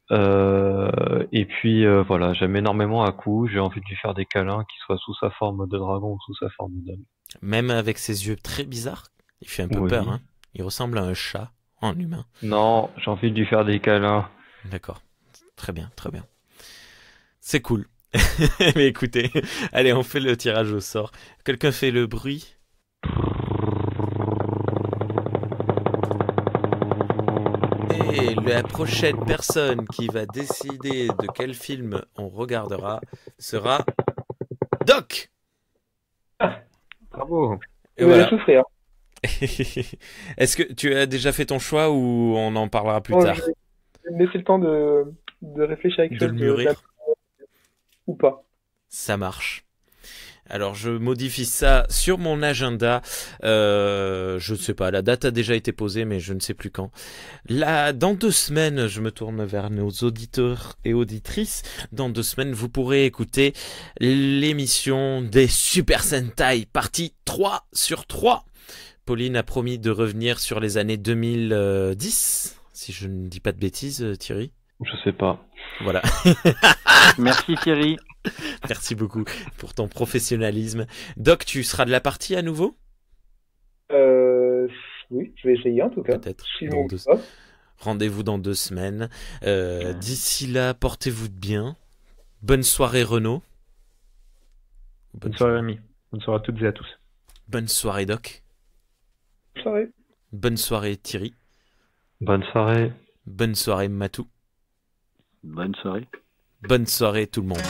Et puis voilà, j'aime énormément Haku, j'ai envie de lui faire des câlins, qu'il soit sous sa forme de dragon ou sous sa forme d'homme. Même avec ses yeux très bizarres, il fait un peu peur, hein. Il ressemble à un chat en humain. Non, j'ai envie de lui faire des câlins. D'accord, très bien, très bien. C'est cool. Mais écoutez, allez, on fait le tirage au sort. Quelqu'un fait le bruit? Et la prochaine personne qui va décider de quel film on regardera sera Doc. Bravo. Et voilà. Souffrir. Est-ce que tu as déjà fait ton choix ou on en parlera plus tard? Je vais me laisser le temps de réfléchir avec de le mûrir. Ou pas. Ça marche. Alors je modifie ça sur mon agenda. Je ne sais pas, la date a déjà été posée, mais je ne sais plus quand. Là, dans 2 semaines, je me tourne vers nos auditeurs et auditrices. Dans 2 semaines, vous pourrez écouter l'émission des Super Sentai, partie 3/3. Pauline a promis de revenir sur les années 2010, si je ne dis pas de bêtises, Thierry. Je sais pas. Voilà. Merci Thierry. Merci beaucoup pour ton professionnalisme. Doc, tu seras de la partie à nouveau? Oui, je vais essayer en tout cas. Peut-être. Sinon, Rendez-vous dans 2 semaines. D'ici là, portez-vous bien. Bonne soirée Renaud. Bonne soirée Rémi. Bonne soirée à toutes et à tous. Bonne soirée Doc. Bonne soirée. Bonne soirée Thierry. Bonne soirée. Bonne soirée Matou. Bonne soirée. Bonne soirée tout le monde.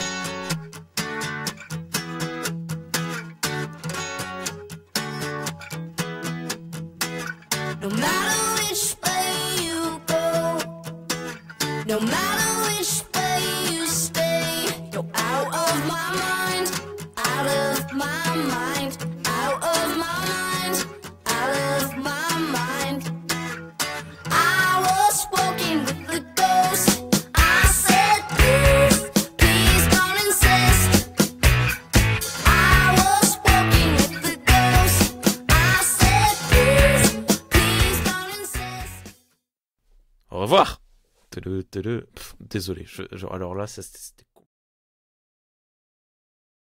No matter which way you go, no matter which way you stay, you're out of my mind, out of my mind, out of my mind, out of my mind. I was walking with the ghost. I said, please, please don't insist. I was walking with the ghost. I said, please, please don't insist. Au revoir. Désolé, alors là, c'était